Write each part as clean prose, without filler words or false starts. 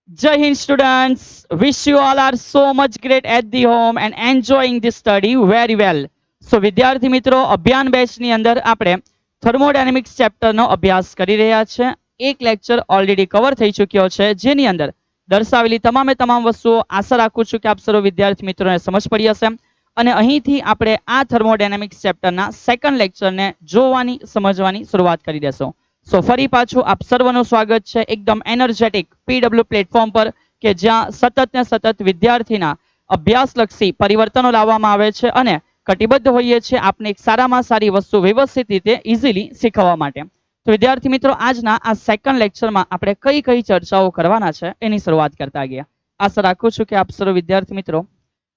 Jai Hind students, wish you all are so much great at the home and enjoying the study very well. So વિદ્યાર્થી મિત્રો અભિયાન batch ની અંદર આપણે thermodynamics chapter નો અભ્યાસ કરી રહ્યા છે. એક લેક્ચર ઓલરેડી કવર થઈ ચૂક્યો છે જેની અંદર દર્શાવેલી તમામ વસ્તુઓ આશા રાખું છું કે આપ સર્વ વિદ્યાર્થી મિત્રોને સમજ પડી હશે અને અહીંથી આપણે આ થર્મોડાયનેમિક્સ ચેપ્ટરના સેકન્ડ લેક્ચરને જોવાની સમજવાની શરૂઆત કરી દેશું. સો ફરી પાછું આપ સર્વનું સ્વાગત છે એકદમ એનર્જેટિક પીડબ્લ્યુ પ્લેટફોર્મ પર કે જ્યાં સતત ને સતત વિદ્યાર્થીના અભ્યાસલક્ષી પરિવર્તનો લાવવામાં આવે છે અને કટિબદ્ધ હોઈએ છીએ આપને એક સારામાં સારી વસ્તુ વ્યવસ્થિત રીતે ઇઝીલી શીખવવા માટે. તો વિદ્યાર્થી મિત્રો આજના આ સેકન્ડ લેક્ચરમાં આપણે કઈ કઈ ચર્ચાઓ કરવાના છે એની શરૂઆત કરતા ગયા. આશા રાખું છું કે આપ સર્વ વિદ્યાર્થી મિત્રો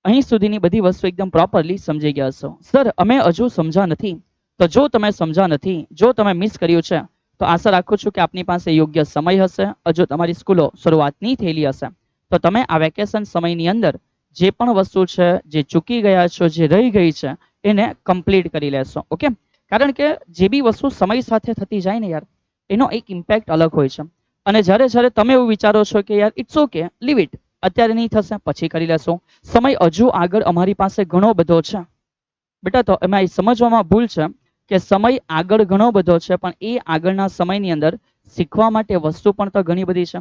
અહીં સુધીની બધી વસ્તુ એકદમ પ્રોપરલી સમજી ગયા હશો. સર અમે હજુ સમજા નથી. તો જો તમે સમજા નથી, જો તમે મિસ કર્યું છે તો આશા રાખું છું કે આપની પાસે યોગ્ય સમય હશે. હજુ તમારી સ્કૂલો શરૂઆત નહીં થયેલી હશે તો તમે આ વેકેશન સમયની અંદર જે પણ વસ્તુ છે, જે ચૂકી ગયા છો, જે રહી ગઈ છે એને કમ્પ્લીટ કરી લેશો. ઓકે, કારણ કે જે બી વસ્તુ સમય સાથે થતી જાય ને યાર, એનો એક ઇમ્પેક્ટ અલગ હોય છે. અને જ્યારે તમે એવું વિચારો છો કે યાર ઇટ્સ ઓકે, લીવ ઇટ, અત્યારે નહીં થશે પછી કરી લેશો, સમય હજુ આગળ અમારી પાસે ઘણો બધો છે બેટા, તો એમાં સમજવામાં ભૂલ છે કે સમય આગળ ઘણો બધો છે પણ એ આગળના સમયની અંદર શીખવા માટે વસ્તુ પણ તો ઘણી બધી છે.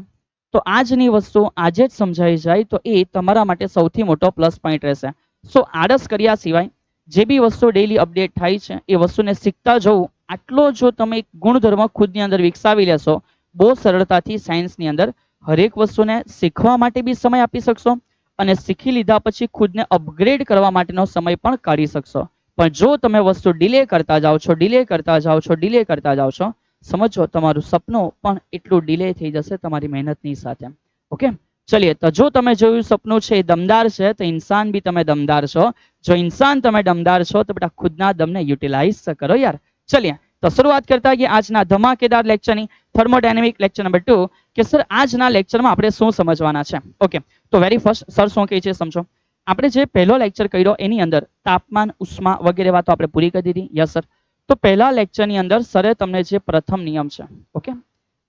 તો આજની વસ્તુ આજે જ સમજાઈ જાય તો એ તમારા માટે સૌથી મોટો પ્લસ પોઈન્ટ રહેશે. સો આળસ કર્યા સિવાય જે બી વસ્તુ ડેઈલી અપડેટ થાય છે એ વસ્તુને શીખતા જવું, આટલો જો તમે એક ગુણધર્મ ખુદની અંદર વિકસાવી લેશો, બહુ સરળતાથી સાયન્સની અંદર હરેક વસ્તુને શીખવા માટે બી સમય આપી શકશો અને શીખી લીધા પછી ખુદને અપગ્રેડ કરવા માટેનો સમય પણ કાઢી શકશો. પણ જો તમે વસ્તુ ડિલે કરતા જાઓ છો, ડિલે કરતા જાઓ છો, સમજો તમારું સપનું પણ એટલું ડિલે થઈ જશે તમારી મહેનતની સાથે. ઓકે, ચલિए, તો જો તમે જોયું સપનું છે એ દમદાર છે તો ઇન્સાન બી તમે દમદાર છો. જો ઇન્સાન તમે દમદાર છો તો બેટા ખુદના દમને યુટિલાઇઝ કરો યાર. ચલિए, તો શરૂઆત કરતા ગયા આજના ધમાકેદાર લેક્ચરની, થર્મોડાયનેમિક લેક્ચર નંબર 2 કે સર આજના લેક્ચરમાં આપણે શું સમજવાના છે. ઓકે, તો વેરી ફર્સ્ટ સર શું કહે છે સમજો. આપણે જે પહેલો લેક્ચર કર્યો એની અંદર તાપમાન, ઉષ્મા વગેરે વાતો આપણે પૂરી કરી દીધી. Yes sir. તો પહેલા લેક્ચરની અંદર સરે તમને જે પ્રથમ નિયમ છે, ઓકે,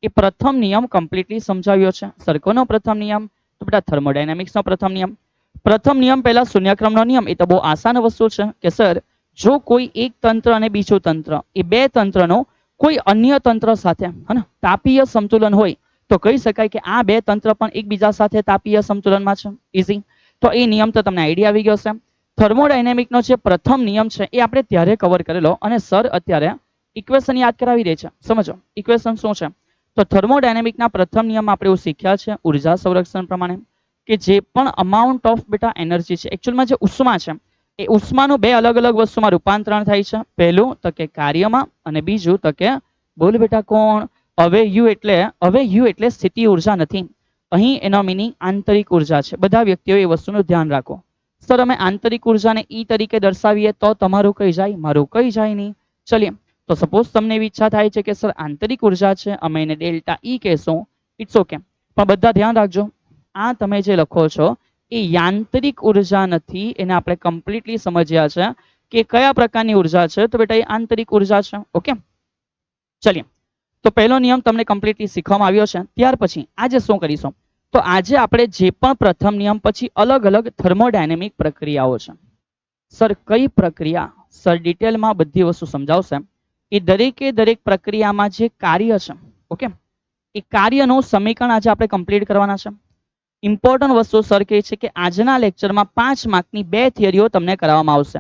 એ પ્રથમ નિયમ કમ્પ્લીટલી સમજાવ્યો છે. સર કોનો પ્રથમ નિયમ? તો બેટા થર્મોડાયનેમિક્સનો પ્રથમ નિયમ. પ્રથમ નિયમ પહેલા શૂન્યક્રમનો નિયમ, એ તો બહુ આસાન વસ્તુ છે કે સર જો કોઈ એક તંત્ર અને બીજું તંત્ર, એ બે તંત્રનો કોઈ અન્ય તંત્ર સાથે તાપીય સંતુલન હોય તો કહી શકાય કે આ બે તંત્ર પણ એકબીજા સાથે તાપીય સંતુલનમાં છે. ઇઝી. તો એ નિયમ તો તમને આઈડિયા આવી ગયો છે. થર્મોડાયનેમિકનો જે પ્રથમ નિયમ છે એ આપણે ત્યારે કવર કરેલો અને સર અત્યારે ઇક્વેશન યાદ કરાવી દે છે. સમજો ઇક્વેશન શું છે. તો થર્મોડાયનેમિકના પ્રથમ નિયમ આપણે એવું શીખ્યા છે ઉર્જા સંરક્ષણ પ્રમાણે કે જે પણ અમાઉન્ટ ઓફ બેટા એનર્જી છે, એકચ્યુઅલમાં જે ઉષ્મા છે એ ઉષ્માનું બે અલગ અલગ વસ્તુમાં રૂપાંતરણ થાય છે. પહેલું તો કે કાર્યમાં અને બીજું તો કે બોલ બેટા કોણ? હવે યુ એટલે સ્થિતિ ઉર્જા નથી. અહીં એનો મિનિંગ આંતરિક ઉર્જા છે. બધા વ્યક્તિઓ એ વસ્તુનું ધ્યાન રાખો. સર અમે આંતરિક ઉર્જાને ઈ તરીકે દર્શાવીએ તો તમારું કઈ જાય, મારું કઈ જાય નહીં. ચલીએ, તો સપોઝ તમને એવી ઈચ્છા થાય છે કે સર આંતરિક ઉર્જા છે, અમે એને ડેલ્ટા ઈ કહેશું. ઇટ્સ ઓકે, પણ બધા ધ્યાન રાખજો, આ તમે જે લખો છો એ યાંત્રિક ઉર્જા નથી. એને આપણે કમ્પ્લીટલી સમજ્યા છે કે કયા પ્રકારની ઉર્જા છે. તો બેટા એ આંતરિક ઉર્જા છે. ઓકે, ચલીએ, તો પહેલો નિયમ તમને કમ્પ્લીટલી શીખવામાં આવ્યો છે. ત્યાર પછી આજે શું કરીશું? તો આજે આપણે જે પણ પ્રથમ નિયમ પછી અલગ અલગ થર્મોડાયનેમિક પ્રક્રિયાઓ છે. સર કઈ પ્રક્રિયા? સર ડિટેલમાં બધી વસ્તુ સમજાવશે. એ દરેક પ્રક્રિયામાં જે કાર્ય છે, ઓકે, એ કાર્યનું સમીકરણ આજે આપણે કમ્પ્લીટ કરવાના છે. ઇમ્પોર્ટન્ટ વસ્તુ સર કહે છે કે આજના લેક્ચરમાં 5 માર્કની 2 થિયરીઓ તમને કરાવવામાં આવશે.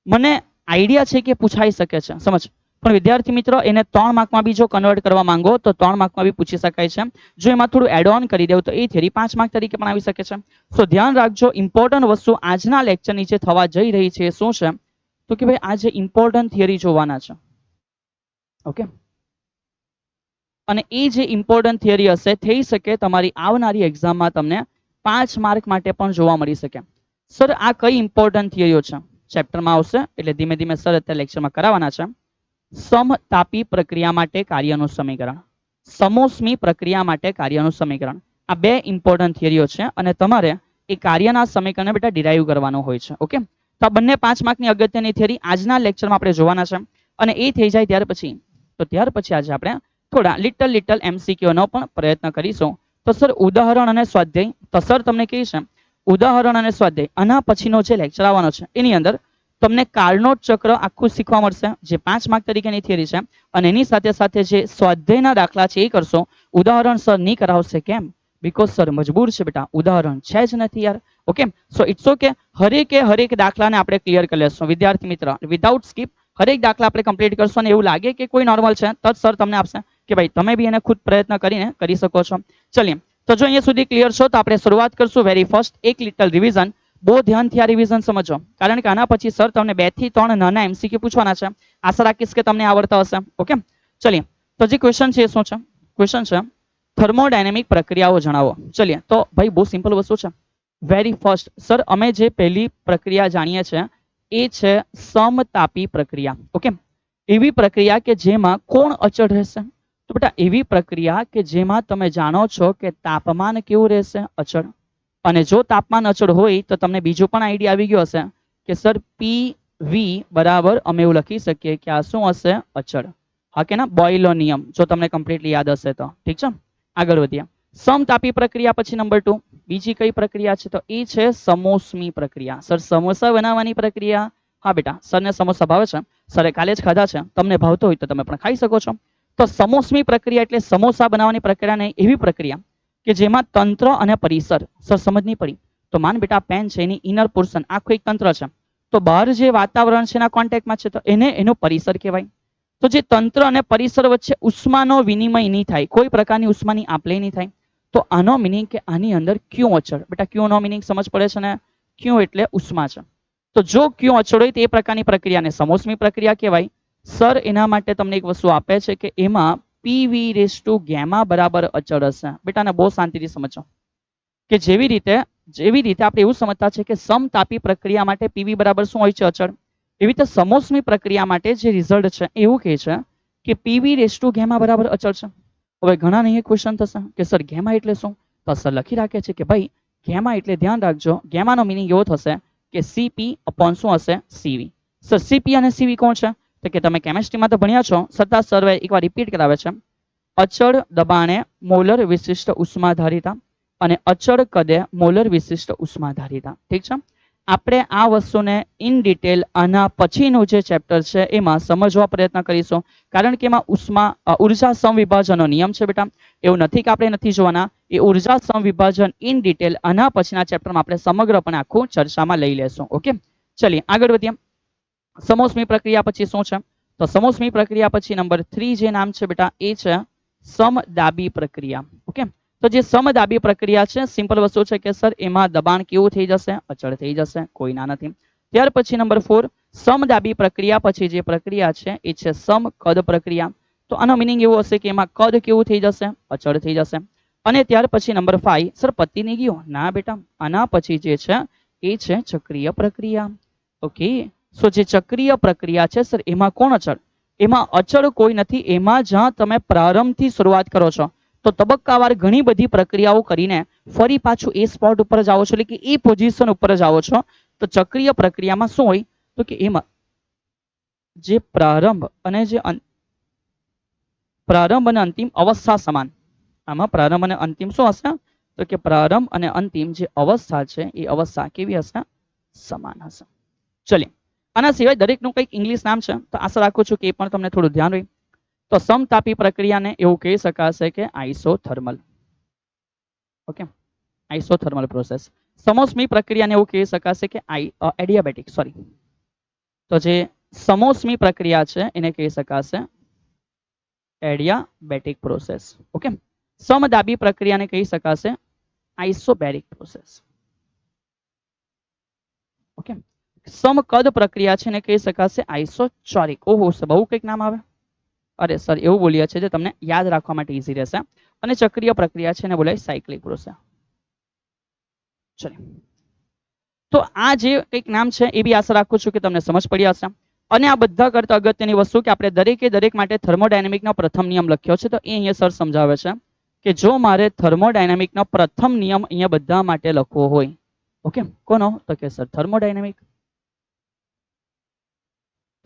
મને આઈડિયા છે કે પૂછાઈ શકે છે, સમજ, પણ વિદ્યાર્થી મિત્રો એને 3 માર્કમાં બી જો કન્વર્ટ કરવા માંગો તો 3 માર્કમાં બી પૂછી શકાય છે. જો એમાં થોડું એડ ઓન કરી દેવું તો એ થિયરી 5 માર્ક તરીકે પણ આવી શકે છે. સો ધ્યાન રાખજો, ઇમ્પોર્ટન્ટ વસ્તુ આજના લેક્ચરની જે થવા જઈ રહી છે શું છે તો કે ભાઈ આ જે ઇમ્પોર્ટન્ટ થિયરી જોવાના છે. ઓકે, અને એ જે ઇમ્પોર્ટન્ટ થિયરી હશે થઈ શકે તમારી આવનારી એક્ઝામમાં તમને 5 માર્ક માટે પણ જોવા મળી શકે. સર આ કઈ ઇમ્પોર્ટન્ટ થિયરીઓ છે? ચેપ્ટરમાં આવશે એટલે ધીમે ધીમે સર અત્યારે લેક્ચરમાં કરાવવાના છે. સમતાપી પ્રક્રિયા માટે કાર્યનું સમીકરણ, સમોષ્મી પ્રક્રિયા માટે કાર્યનું સમીકરણ, આ બે ઇમ્પોર્ટન્ટ થિયરીઓ છે અને તમારે એ કાર્યના સમીકરણને બેટા ડિરાઈવ કરવાનો હોય છે. ઓકે, તો આ બંને 5 માર્કની અગત્યની થિયરી આજના લેક્ચરમાં આપણે જોવાના છે. અને એ થઈ જાય ત્યાર પછી આજે આપણે થોડા લિટલ MCQ નો પણ પ્રયત્ન કરીશું. તો સર ઉદાહરણ અને સ્વાધ્યાય, તો સર તમને કહે છે ઉદાહરણ અને સ્વાધ્યાય આના પછીનો જે લેક્ચર આવવાનો છે એની અંદર તમને કાર્નોટ ચક્ર આખું શીખવા મળશે, જે 5 માર્ક તરીકેની થિયરી છે, અને એની સાથે સાથે જે સ્વાધ્યાયના દાખલા છે એ કરશો. ઉદાહરણ સર નહીં કરાવશે, કેમ? બીકોઝ સર મજબૂર છે બેટા, ઉદાહરણ છે જ નથી યાર. ઓકે, સો ઇટ્સ ઓકે, હરેક દાખલાને આપણે ક્લિયર કરી લેશું વિદ્યાર્થી મિત્ર, વિધાઉટ સ્કીપ હરેક દાખલા આપણે કમ્પ્લીટ કરશું. અને એવું લાગે કે કોઈ નોર્મલ છે તો જ સર તમને આપશે કે ભાઈ તમે બી એને ખુદ પ્રયત્ન કરીને કરી શકો છો. ચલીએ, તો જો અહીંયા સુધી ક્લિયર છો તો આપણે શરૂઆત કરશું. વેરી ફર્સ્ટ એક લિટલ રિવિઝન. બહુ ધ્યાનથી આ રિવિઝન સમજો, કારણ કે આના પછી સર તમને 2 થી 3 નાના એમસીક્યુ પૂછવાના છે. આશા રાખીશ કે તમને આવડતા હશે. ઓકે, ચલીએ, તો જે ક્વેશ્ચન છે એ શું છે? ક્વેશ્ચન છે થર્મોડાયનેમિક પ્રક્રિયાઓ જણાવો. ચલીએ, તો ભાઈ બહુ સિમ્પલ વસ્તુ છે. વેરી ફર્સ્ટ સર અમે જે પહેલી પ્રક્રિયા જાણીએ છીએ એ છે સમતાપી પ્રક્રિયા. ઓકે, એવી પ્રક્રિયા કે જેમાં કોણ અચળ રહેશે? તો બેટા એવી પ્રક્રિયા કે જેમાં તમે જાણો છો કે તાપમાન કેવું રહેશે? અચળ. અને જો તાપમાન અચળ હોય તો તમને બીજું પણ આઈડિયા આવી ગયો હશે કે સર પીવી બરાબર અમે એવું લખી શકીએ કે આ શું હશે? અચળ. હા કે ના? બોયલનો નિયમ જો તમને કમ્પ્લીટલી યાદ હશે તો. ઠીક છે, આગળ વધીએ. સમતાપી પ્રક્રિયા પછી નંબર 2 બીજી કઈ પ્રક્રિયા છે? તો એ છે સમોષ્મી પ્રક્રિયા. સર સમોસા બનાવવાની પ્રક્રિયા. હા બેટા, સરને સમોસા ભાવે છે, સરે કાલે જ ખાધા છે, તમને ભાવતો હોય તો તમે પણ ખાઈ શકો છો. તો સમોષ્મી પ્રક્રિયા એટલે સમોસા બનાવવાની પ્રક્રિયા નહીં, એવી પ્રક્રિયા કે જેમાં તંત્ર અને પરિસર, સર સમજ નહીં પડી તો માન બેટા પેન છે એની ઇનર પોર્શન આખું એક તંત્ર છે, તો બહાર જે વાતાવરણ છે એના કોન્ટેક્ટમાં છે તો એને એનો પરિસર કહેવાય. તો જે તંત્ર અને પરિસર વચ્ચે ઉષ્માનો વિનિમય નહીં થાય, કોઈ પ્રકારની ઉષ્માની આપ લે નહીં થાય, તો આનો મિનિંગ કે આની અંદર ક્યુ અચળ. બેટા ક્યુ નો મિનિંગ સમજ પડે છે ને? ક્યુ એટલે ઉષ્મા છે. તો જો ક્યુ અચળ હોય તો એ પ્રકારની પ્રક્રિયાને સમોષ્મી પ્રક્રિયા કહેવાય. સર એના માટે તમને એક વસ્તુ આપે છે કે એમાં પીવી રેસ ટુ ગેમા બરાબર અચળ હશે. બેટાને બહુ શાંતિથી સમજો કે જેવી રીતે આપણે એવું સમજતા છે કે સમતાપી પ્રક્રિયા માટે પીવી બરાબર શું હોય છે? અચળ. એવી રીતે સમોષ્મી પ્રક્રિયા માટે જે રિઝલ્ટ છે એવું કહે છે કે પીવી રેસ ટુ ગેમા બરાબર અચળ છે. હવે ઘણા નહીં ક્વેશ્ચન થશે કે સર ગેમા એટલે શું? તો સર લખી રાખે છે કે ભાઈ ગેમા એટલે ધ્યાન રાખજો, ગેમાનો મિનિંગ એવો થશે કે સીપી અપોન શું હશે? સીવી. સર સીપી અને સીવી કોણ છે? તો કે તમે કેમેસ્ટ્રીમાં તો ભણ્યા છો, છતાં સર એકવાર રિપીટ કરાવે છે. અચળ દબાણે મોલર વિશિષ્ટ ઉષ્માધારિતા અને અચળ કદે મોલર વિશિષ્ટ ઉષ્માધારિતા. ઠીક છે, આપણે આ વસ્તુને ઇન ડિટેલ આના પછીનું જે ચેપ્ટર છે એમાં સમજવા પ્રયત્ન કરીશું, કારણ કે એમાં ઉર્જા સમવિભાજનનો નિયમ છે બેટા. એવું નથી કે આપણે નથી જોવાના, એ ઉર્જા સમવિભાજન ઇન ડિટેલ આના પછીના ચેપ્ટરમાં આપણે સમગ્રપણે આખું ચર્ચામાં લઈ લેશું. ઓકે, ચલીએ આગળ વધીએ. સમોષ્મી પ્રક્રિયા પછી શું છે? તો સમોષ્મી પ્રક્રિયા પછી નંબર 3 જે નામ છે બેટા એ છે સમદાબી પ્રક્રિયા. ઓકે, તો જે સમદાબી પ્રક્રિયા છે સિમ્પલ વસ્તુ છે કે સર એમાં દબાણ કેવું થઈ જશે? અચળ થઈ જશે, કોઈ ના નથી. ત્યાર પછી નંબર 4 સમદાબી પ્રક્રિયા પછી જે પ્રક્રિયા છે એ છે સમકદ પ્રક્રિયા. તો આનો મિનિંગ એવો હશે કે એમાં કદ કેવું થઈ જશે? અચળ થઈ જશે. અને ત્યાર પછી નંબર 5 સર પતી નહીં ગયો? ના બેટા, આના પછી જે છે એ છે ચક્રીય પ્રક્રિયા. ઓકે, સો જે ચક્રીય પ્રક્રિયા છે સર એમાં કોણ અચળ? એમાં અચળ કોઈ નથી. એમાં જ્યાં તમે પ્રારંભથી શરૂઆત કરો છો તો તબક્કાવાર ઘણી બધી પ્રક્રિયાઓ કરીને ફરી પાછું એ સ્પોટ ઉપર જાઓ છો, એટલે કે એ પોઝિશન ઉપર જાઓ છો. તો ચક્રીય પ્રક્રિયામાં શું હોય? તો કે એમાં જે પ્રારંભ અને અંતિમ અવસ્થા સમાન. આમાં પ્રારંભ અને અંતિમ શું હશે? તો કે પ્રારંભ અને અંતિમ જે અવસ્થા છે એ અવસ્થા કેવી હશે? સમાન હશે. ચલિએ, આના સિવાય દરેકનું કંઈક ઇંગ્લિશ નામ છે, તો આશા રાખું છું કે એ પણ તમને થોડું ધ્યાન હોય. તો સમતાપી પ્રક્રિયાને એવું કહી શકાશે કે આઇસોથર્મલ. Okay, isothermal process. સમોષ્મી પ્રક્રિયાને એવું કહી શકાશે કે એડિયાબેટિક. સોરી, તો જે સમોષ્મી પ્રક્રિયા છે એને કહી શકાશે એડિયાબેટિક પ્રોસેસ. ઓકે, સમદાબી પ્રક્રિયાને કહી શકાશે આઇસોબેરિક પ્રોસેસ. ઓકે, સમકદ પ્રક્રિયા છે એને કહી શકાશે આઇસોચોરિક. ઓહો, બહુ કંઈક નામ આવે. અરે સર એવું બોલીએ છે જે તમને યાદ રાખવા માટે ઈઝી રહેશે. અને ચક્રીય પ્રક્રિયા છે એને બોલાય સાયક્લિક પ્રોસેસ. ચલો, તો આ જે કંઈક નામ છે એ બી આશા રાખું છું કે તમને સમજ પડી હશે. અને આ બધા કરતા અગત્યની વસ્તુ કે આપણે દરેક માટે થર્મોડાયનેમિકનો પ્રથમ નિયમ લખ્યો છે, તો એ અહીંયા સર સમજાવે છે કે જો મારે થર્મોડાયનેમિકનો પ્રથમ નિયમ અહીંયા બધા માટે લખવો હોય, ઓકે, કોનો? તો કે સર થર્મોડાયનેમિક.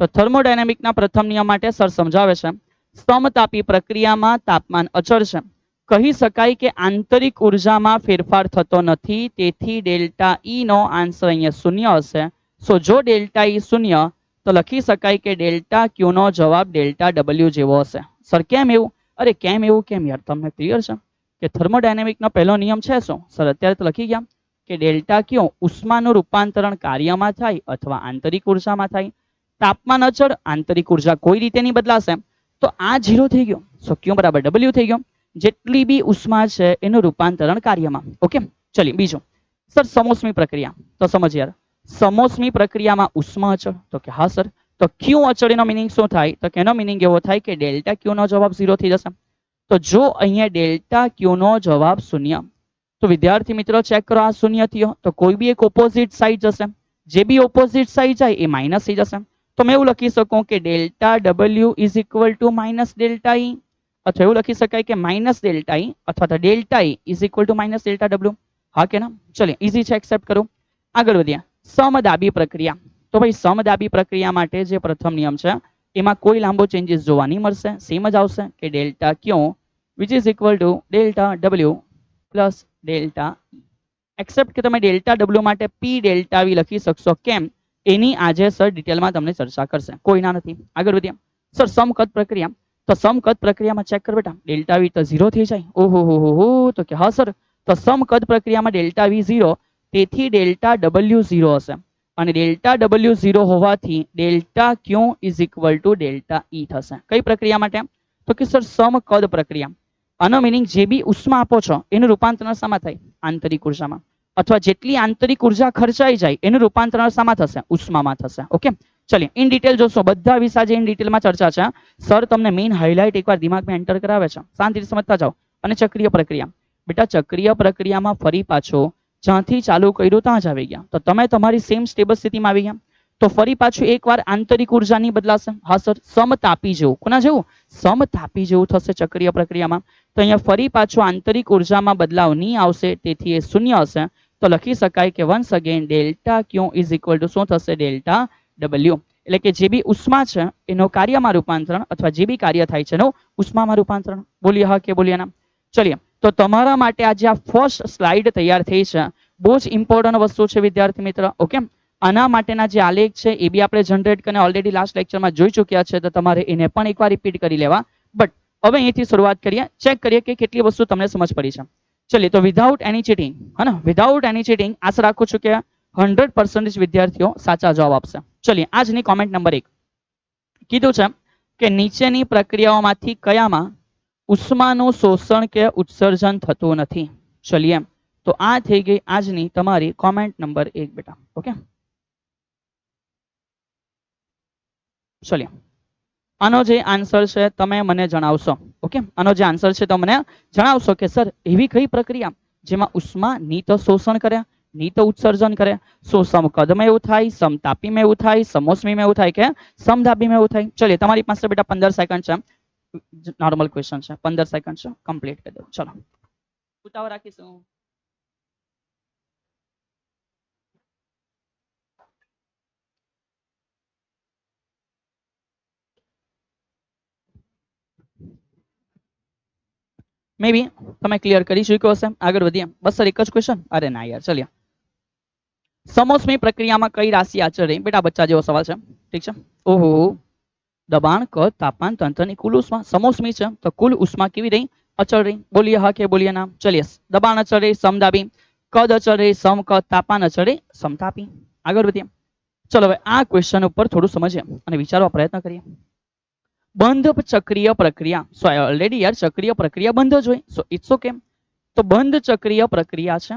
તો થર્મોડાયનેમિકના પ્રથમ નિયમ માટે સર સમજાવે છે સમતાપી પ્રક્રિયામાં તાપમાન અચળ છે, કહી શકાય કે આંતરિક ઉર્જામાં ફેરફાર થતો નથી, તેથી ડેલ્ટા ઈ નો આન્સર અહીંયા શૂન્ય હશે. સો જો ડેલ્ટા ઈ શૂન્ય તો લખી શકાય કે ડેલ્ટા ક્યુ નો જવાબ ડેલ્ટા ડબલ્યુ જેવો હશે. સર કેમ એવું? અરે કેમ એવું કેમ યાર, તમને ક્લિયર છે કે થર્મોડાયનેમિકનો પહેલો નિયમ છે શું? સર અત્યારે તો લખી ગયા કે ડેલ્ટા ક્યુ ઉષ્માનું રૂપાંતરણ કાર્યમાં થાય અથવા આંતરિક ઉર્જામાં થાય. તાપમાન અચળ, આંતરિક ઉર્જા કોઈ રીતે નહીં બદલાશે, તો આ 0 થઈ ગયો. સો ક્યુ બરાબર ડબલ્યુ થઈ ગયો. જેટલી બી ઉષ્મા છે એનું રૂપાંતરણ કાર્યમાં. ઓકે, ચલિए બીજો. સર સમોષ્મી પ્રક્રિયા તો સમજ યાર. સમોષ્મી પ્રક્રિયામાં ઉષ્મા અચળ, તો કે હા સર. તો ક્યુ અચળ એનો મિનિંગ શું થાય? તો કે એનો મિનિંગ એવો થાય કે ડેલ્ટા ક્યુ નો જવાબ 0 થઈ જશે. તો જો અહીંયા ડેલ્ટા ક્યુ નો જવાબ શૂન્ય, તો વિદ્યાર્થી મિત્રો ચેક કરો, આ શૂન્ય થયો તો કોઈ બી એક ઓપોઝિટ સાઈડ જશે. જે બી ઓપોઝિટ સાઈડ જાય એ માઇનસ થઈ જશે. તો મેં એવું લખી શકું કે delta W is equal to minus delta E, અથવા એવું લખી શકાય કે માઇનસ ડેલ્ટા ઈ અથવા તો delta E is equal to minus delta W. હા કે ના? ચલિए ઇઝી છે, એક્સેપ્ટ કરું. આગળ વધ્યા. સમદાબી પ્રક્રિયા. તો ભાઈ સમદાબી પ્રક્રિયા માટે જે પ્રથમ નિયમ છે એમાં કોઈ લાંબો ચેન્જીસ જોવા નહીં મળશે, સેમ જ આવશે કે delta Q which is equal to delta W plus delta. Accept કે તમે ડેલ્ટા ડબલ્યુ માટે પી ડેલ્ટા વી લખી શકશો. કેમ? એની આજે સર ડિટેલમાં તમને ચર્ચા કરશે, કોઈ ના નથી. આગળ વધીએ. સર સમકદ પ્રક્રિયા. તો સમકદ પ્રક્રિયામાં ચેક કર બેટા, ડેલ્ટા વી તો 0 થઈ જાય. ઓહો હો હો, તો કે હા સર. તો સમકદ પ્રક્રિયામાં ડેલ્ટા વી 0, તેથી ડેલ્ટા ડબલ્યુ 0 હશે. અને ડેલ્ટા ડબલ્યુ 0 હોવાથી delta Q is equal to delta E થશે. કઈ પ્રક્રિયા માટે? તો કે સર સમકદ પ્રક્રિયા. આનો મિનિંગ જે બી ઉષ્મા આપો છો એનું રૂપાંતરણ શામાં થાય? આંતરિક ઉર્જામાં. અથવા જેટલી આંતરિક ઉર્જા ખર્ચાઈ જાય એનું રૂપાંતરણ શામાં થશે? ઉષ્મામાં થશે. ઓકે, ચલિए ઇન ડિટેલ જોશો. બધા વિષય જે ઇન ડિટેલમાં ચર્ચા છે. સર તમને મેઇન હાઇલાઇટ એકવાર દિમાગમાં એન્ટર કરાવે છે, શાંતિથી સમજતા જાઓ. અને ચક્રીય પ્રક્રિયા. બેટા ચક્રીય પ્રક્રિયામાં ફરી પાછો જ્યાંથી ચાલુ કર્યું ત્યાં જ આવી ગયા. તો તમે તમારી સેમ સ્ટેબલ સ્થિતિમાં આવી ગયા. તો ફરી પાછું એકવાર આંતરિક ઉર્જા નહીં બદલાશે? હા સર, સમતાપી જેવું. કોના જેવું? સમતાપી જેવું થશે ચક્રીય પ્રક્રિયામાં. તો અહીંયા ફરી પાછું આંતરિક ઉર્જામાં બદલાવ નહીં આવશે, તેથી એ શૂન્ય હશે. તો લખી શકાય કે once again delta Q is equal two શું થશે? Delta W. એટલે કે જે બી ઉષ્મા છે એનો કાર્યમાં રૂપાંતરણ અથવા જે બી કાર્ય થાય છે એનું ઉષ્મામાં રૂપાંતરણ. બોલીએ હા કે બોલીએ ના? ચલિએ. તો તમારા માટે આજે આ ફર્સ્ટ સ્લાઇડ તૈયાર થઈ છે. બહુ જ ઇમ્પોર્ટન્ટ વસ્તુ છે વિદ્યાર્થી મિત્ર. ઓકે, આના માટેના જે આલેખ છે એ બી આપણે જનરેટ કરીને ઓલરેડી લાસ્ટ લેક્ચરમાં જોઈ ચૂક્યા છે, તો તમારે એને પણ એકવાર રિપીટ કરી લેવા. બટ હવે અહીંથી શરૂઆત કરીએ, ચેક કરીએ કે કેટલી વસ્તુ તમને સમજ પડી છે. ચલિए. તો વિધાઉટ એની ચીટિંગ, હે ને, વિધાઉટ એની ચીટિંગ આશા રાખું છું કે 100% વિદ્યાર્થીઓ સાચા જવાબ આપશે. ચલિए. આજની કોમેન્ટ નંબર 1 કીધું છે કે નીચેની પ્રક્રિયાઓમાંથી કયામાં ઉષ્માનું શોષણ કે ઉત્સર્જન થતું નથી? ચલિए. તો આ થઈ ગઈ આજની તમારી કોમેન્ટ નંબર 1 બેટા. ઓકે, ચલિए. આનો જે આન્સર છે તમે મને જણાવશો. ઓકે, આનો જે આન્સર છે તમે મને જણાવશો કે સર એવી કઈ પ્રક્રિયા જેમાં ઉષ્મા ની તો શોષણ કરે ની તો ઉત્સર્જન કરે? સો સમકદમાં એવું થાય, સમતાપીમાં એવું થાય, સમોષ્મીમાં એવું થાય કે સમદાબીમાં એવું થાય? ચલિए. તમારી પાસે બેટા 15 સેકન્ડ છે. નોર્મલ ક્વેશ્ચન છે, 15 સેકન્ડ છે, કમ્પ્લીટ કરી દો. ચલો, ઉતાવળ રાખીશું. મે બી તમે ક્લિયર કરી ચૂક્યો હશે. આગળ વધીએ. બસ સર એક જ ક્વેશ્ચન? અરે ના યાર. ચલિए. સમોષ્મી પ્રક્રિયામાં કઈ રાશિ અચળ રહી? બેટા બચ્ચા જેવો સવાલ છે, ઠીક છે. ઓહો, દબાણ, કદ, તાપમાન, તંત્રની કુલ ઉષ્મા. સમોષ્મી છે તો કુલ ઉષ્મા કેવી રહી? અચળ રહી. બોલીએ હા કે બોલીએ ના? ચલિए. દબાણ અચળ રહી, સમદાબી. કદ અચળ રહી, સમકદ. તાપમાન અચળ રહી, સમતાપી. આગળ વધીએ. ચલો હવે આ ક્વેશ્ચન ઉપર થોડું સમજીએ અને વિચારવા પ્રયત્ન કરીએ. બંધ ચક્રીય પ્રક્રિયા. સો ઓલરેડી યાર ચક્રીય પ્રક્રિયા બંધ જ હોય. So it's okay. તો બંધ ચક્રીય પ્રક્રિયા છે.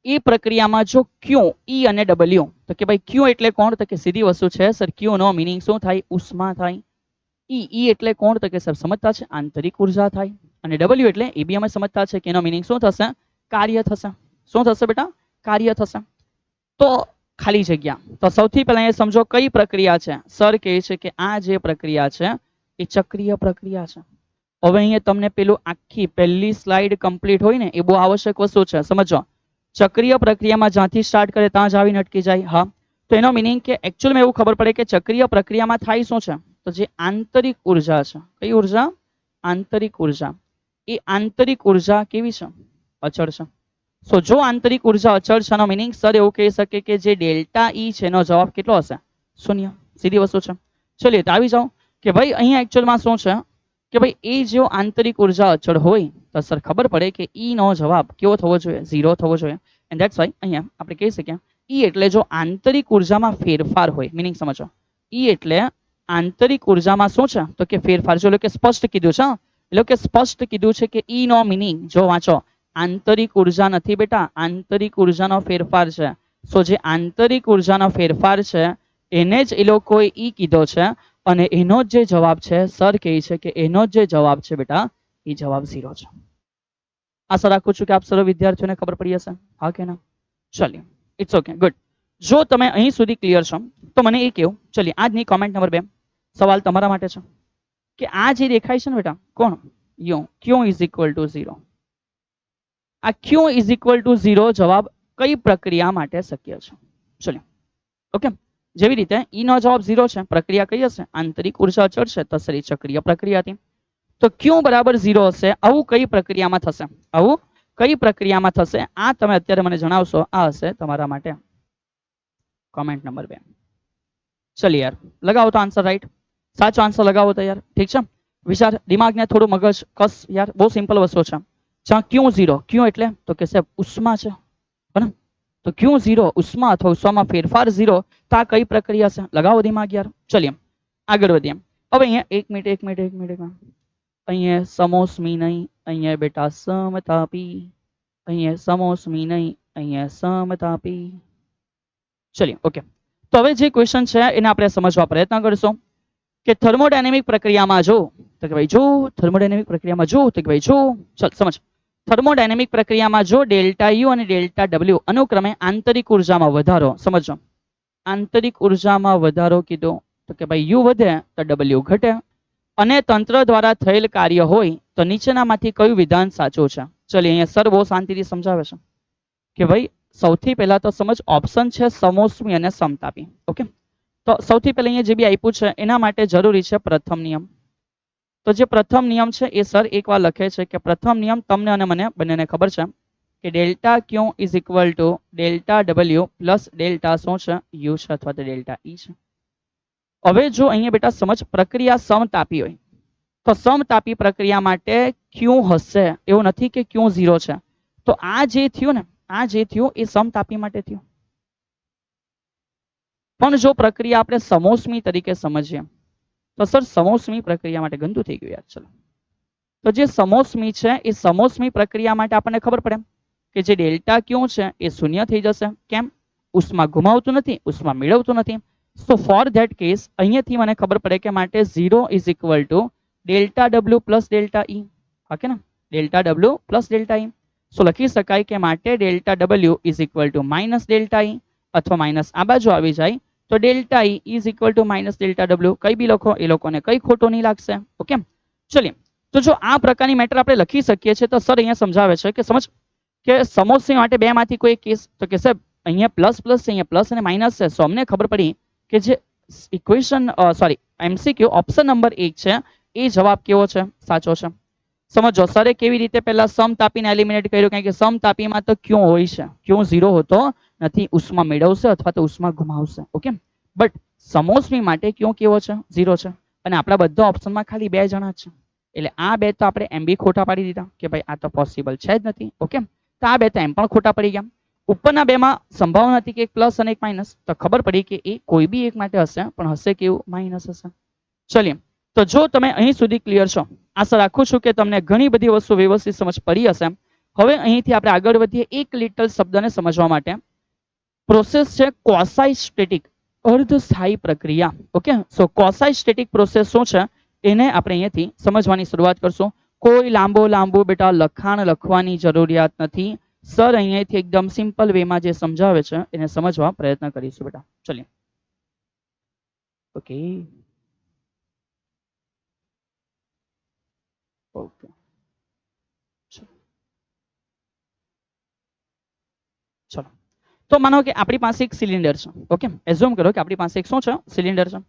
એ પ્રક્રિયામાં જો ક્યુ, ઈ અને ડબલ્યુ, તો કે ભાઈ ક્યુ એટલે કોણ? તો કે સીધી વસ્તુ છે સર. ક્યુ નો મિનિંગ શું થાય? ઉષ્મા થાય. ઈ એટલે કોણ? તો કે સર સમજતા છે આંતરિક ઉર્જા થાય. અને ડબલ્યુ એટલે એ બી અમે સમજતા છે કે એનો મિનિંગ શું થશે? કાર્ય થશે. શું થશે બેટા? કાર્ય થશે. તો ખાલી જગ્યા. તો સૌથી પહેલા એ સમજો કઈ પ્રક્રિયા છે. સર કહે છે કે આ જે પ્રક્રિયા છે એ ચક્રીય પ્રક્રિયા છે. હવે અહીંયા તમને પેલું આખી પહેલી સ્લાઇડ કમ્પ્લીટ હોય ને એ બહુ આવશ્યક વસ્તુ છે, સમજો. ચક્રીય પ્રક્રિયામાં જ્યાંથી સ્ટાર્ટ કરે ત્યાં જ આવીને અટકી જાય. હા, તો એનો મિનિંગ કે એકચ્યુઅલમાં એવું ખબર પડે કે ચક્રીય પ્રક્રિયામાં થાય શું છે? તો જે આંતરિક ઉર્જા છે, કઈ ઉર્જા? આંતરિક ઉર્જા. એ આંતરિક ઉર્જા કેવી છે? અચળ છે. સો જો આંતરિક ઉર્જા અચળ છે, મીનિંગ સર એવું કહી શકે કે જે ડેલ્ટા ઈ છે એનો જવાબ કેટલો હશે? શૂન્ય. સીધી વસ્તુ છે. ચલિए તો આવી જાઓ કે ભાઈ અહીંયા એકચ્યુઅલમાં શું છે કે ભાઈ એ જો આંતરિક ઉર્જા અચળ હોય તો સર ખબર પડે કે ઈ નો જવાબ કેવો થવો જોઈએ? 0 થવો જોઈએ. એન્ડ ધેટ્સ વાય અહીંયા આપણે કહી શકીએ ઈ એટલે જો આંતરિક ઉર્જામાં ફેરફાર હોય, મીનિંગ સમજો. ઈ એટલે આંતરિક ઉર્જામાં શું છે તો કે ફેરફાર. જો લોકો સ્પષ્ટ કીધું છે, એટલે કે સ્પષ્ટ કીધું છે કે ઈ નો મીનિંગ જો વાંચો, આંતરિક ઉર્જા નથી બેટા, આંતરિક ઉર્જાનો ફેરફાર છે. સો જે આંતરિક ઉર્જાનો ફેરફાર છે એને જ એ લોકોએ ઈ કીધો છે અને એનો જે જવાબ છે સર કહે છે કે એનો જે જવાબ છે બેટા એ જવાબ 0 છે. આશા રાખું છું કે આપ સર્વ વિદ્યાર્થીઓને ખબર પડી હશે, હા કે ના? ચલિए ઇટ્સ ઓકે, ગુડ. જો તમે અહીં સુધી ક્લિયર છો તો મને એ કહો, ચલિए આજની કોમેન્ટ નંબર 2 સવાલ તમારા માટે છે કે આ જે દેખાય છે ને બેટા કોણ? You. Q is equal two 0. આ ક્યુ ઇઝ ઇક્વલ ટુ 0 જવાબ કઈ પ્રક્રિયા માટે શક્ય છે? ચલો ઓકે, જેવી રીતે ઈ નો જવાબ 0 છે, પ્રક્રિયા કઈ હશે? આંતરિક ઉર્જા અચળ છે તો સર ચક્રીય પ્રક્રિયા હતી. તો ક્યુ બરાબર 0 હશે, આવું કઈ પ્રક્રિયામાં થશે? આવું કઈ પ્રક્રિયામાં થશે? આ તમે અત્યારે મને જણાવશો. આ હશે તમારા માટે કોમેન્ટ નંબર 2. ચલિए યાર લગાવો તો આન્સર રાઈટ, સાચો આન્સર લગાવો તો યાર. ઠીક છે, વિચાર દિમાગને થોડું મગજ કસ યાર, બહુ સિમ્પલ વસ્તુ છે. જ્યાં ક્યુ 0, ક્યુ એટલે તો કે સાહેબ ઉષ્મા છે, બરાબર? તો ક્યુ 0 ઉષ્મા અથવા ઉષ્મામાં ફેરફાર 0, તો આ કઈ પ્રક્રિયા છે? લગાવો દિમાગ યાર. ચલિए આગળ વધીએ. હવે અહીંયા એક મિનિટ અહીંયા સમોસમી નહીં, અહીંયા બેટા સમતાપી, અહીંયા સમોસમી નહીં, અહીંયા સમતાપી. ચલિए ઓકે, તો હવે જે ક્વેશ્ચન છે એને આપણે સમજવા પ્રયત્ન કરશું કે થર્મોડાયનેમિક પ્રક્રિયામાં જો તો કે ભાઈ જો થર્મોડાયનેમિક પ્રક્રિયામાં જો તો કે ભાઈ જો ચલ સમજ. થર્મોડાયનેમિક પ્રક્રિયામાં જો ડેલ્ટા યુ અને ડેલ્ટા ડબલ્યુ અનુક્રમે આંતરિક ઉર્જામાં વધારો, સમજો આંતરિક ઉર્જામાં વધારો કીધો તો કે ભાઈ યુ વધે તો ડબલ્યુ ઘટે અને તંત્ર દ્વારા થયેલ કાર્ય હોય તો નીચેનામાંથી કયું વિધાન સાચું છે? ચલિए અહીંયા સર બહુ શાંતિથી સમજાવે છે કે ભાઈ સૌથી પહેલા તો સમજ ઓપ્શન છે સમોષ્મી અને સમતાપી. ઓકે, તો સૌથી પહેલા અહીંયા જે બી આપ્યું છે એના માટે જરૂરી છે પ્રથમ નિયમ. તો જે પ્રથમ નિયમ છે એ સર એકવાર લખે છે કે પ્રથમ નિયમ તમને અને મને બંનેને ખબર છે કે delta Q is equal to delta W plus delta શું છે? યુ છે અથવા તો ડેલ્ટા ઈ છે. હવે જો અહીંયા બેટા સમજ પ્રક્રિયા સમતાપી હોય તો સમતાપી પ્રક્રિયા માટે ક્યુ હશે, એવું નથી કે ક્યુ 0 છે. તો આ જે થયું ને, આ જે થયું એ સમતાપી માટે થયું. પણ જો પ્રક્રિયા આપણે સમોષ્મી તરીકે સમજીએ તો સર સમોષ્મી પ્રક્રિયા માટે ગંદુ થઈ ગયું યાર. ચલો તો જે સમોષ્મી છે એ સમોષ્મી પ્રક્રિયા માટે આપણને ખબર પડે કે જે ડેલ્ટા ક્યુ છે એ શૂન્ય થઈ જશે. કેમ? ઉષ્મા ગુમાવતું નથી, ઉષ્મા મેળવતું નથી. સો ફોર ધેટ કેસ અહીંયાથી મને ખબર પડે કે માટે 0 is equal to delta W plus delta E. Okay ને, delta W plus delta E. So લખી શકાય કે માટે delta W is equal to minus delta E, અથવા માઇનસ આ બાજુ આવી જાય તો delta E is equal to minus delta W. કઈ બી લખો એ લોકોને કઈ ખોટો નહીં લાગશે. ઓકે ચલિए, તો જો આ પ્રકારની મેટર આપણે લખી શકીએ છીએ તો સર અહીંયા સમજાવે છે કે સમજ કે સમોષ્મી માટે બે માંથી કોઈ કેસ તો કે સાહેબ અહીંયા પ્લસ પ્લસ છે, અહીંયા પ્લસ અને માઇનસ છે. સો અમને ખબર પડી કે જે equation sorry MCQ option number 1 છે એ જવાબ કેવો છે? સાચો છે. સમજો સરે કેવી રીતે પહેલા સમતાપીને એલિમિનેટ કર્યું, કારણ કે સમતાપીમાં તો ક્યુ હોય છે, ક્યુ 0 હોતો નથી, ઉષ્મા મેળવશે અથવા તો ઉષ્મા ગુમાવશે. ઓકે, બટ સમોષ્મી માટે ક્યુ કેવો છે? 0 છે. અને આપણા બધા ઓપ્શનમાં ખાલી 2 જણા છે, એટલે આ 2 તો આપણે એમ બી ખોટા પાડી દીધા કે ભાઈ આ તો પોસિબલ છે જ નથી. ઓકે, તો આ 2 તો એમ પણ ખોટા પડી ગયા. ઉપરના 2 માં સંભાવના હતી કે એક પ્લસ અને એક માઇનસ, તો ખબર પડી કે એ કોઈ બી એક માટે હશે, પણ હશે કેવું? માઇનસ હશે. ચલિए, તો જો તમે અહીં સુધી ક્લિયર છો, આશા રાખું છું કે તમને ઘણી બધી વસ્તુ વ્યવસ્થિત સમજ પડી હશે. હવે અહીંથી આપણે આગળ વધીએ એક લિટલ શબ્દને સમજવા માટે. પ્રોસેસ છે ક્વોસાઇસ્ટેટિક, અર્ધસ્થાયી પ્રક્રિયા. ઓકે, સો ક્વોસાઇસ્ટેટિક પ્રોસેસ શું છે એને આપણે અહીંયાથી સમજવાની શરૂઆત કરશું. કોઈ લાંબુ બેટા લખાણ લખવાની જરૂરિયાત નથી. સર અહીંયાથી એકદમ સિમ્પલ વેમાં જે સમજાવે છે એને સમજવા પ્રયત્ન કરીશું બેટા. ચલિए ઓકે ઓકે ચલો, તો માનો કે આપણી પાસે એક સિલિન્ડર છે. ઓકે, એઝ્યુમ કરો કે આપણી પાસે એક શું છે? સિલિન્ડર છે.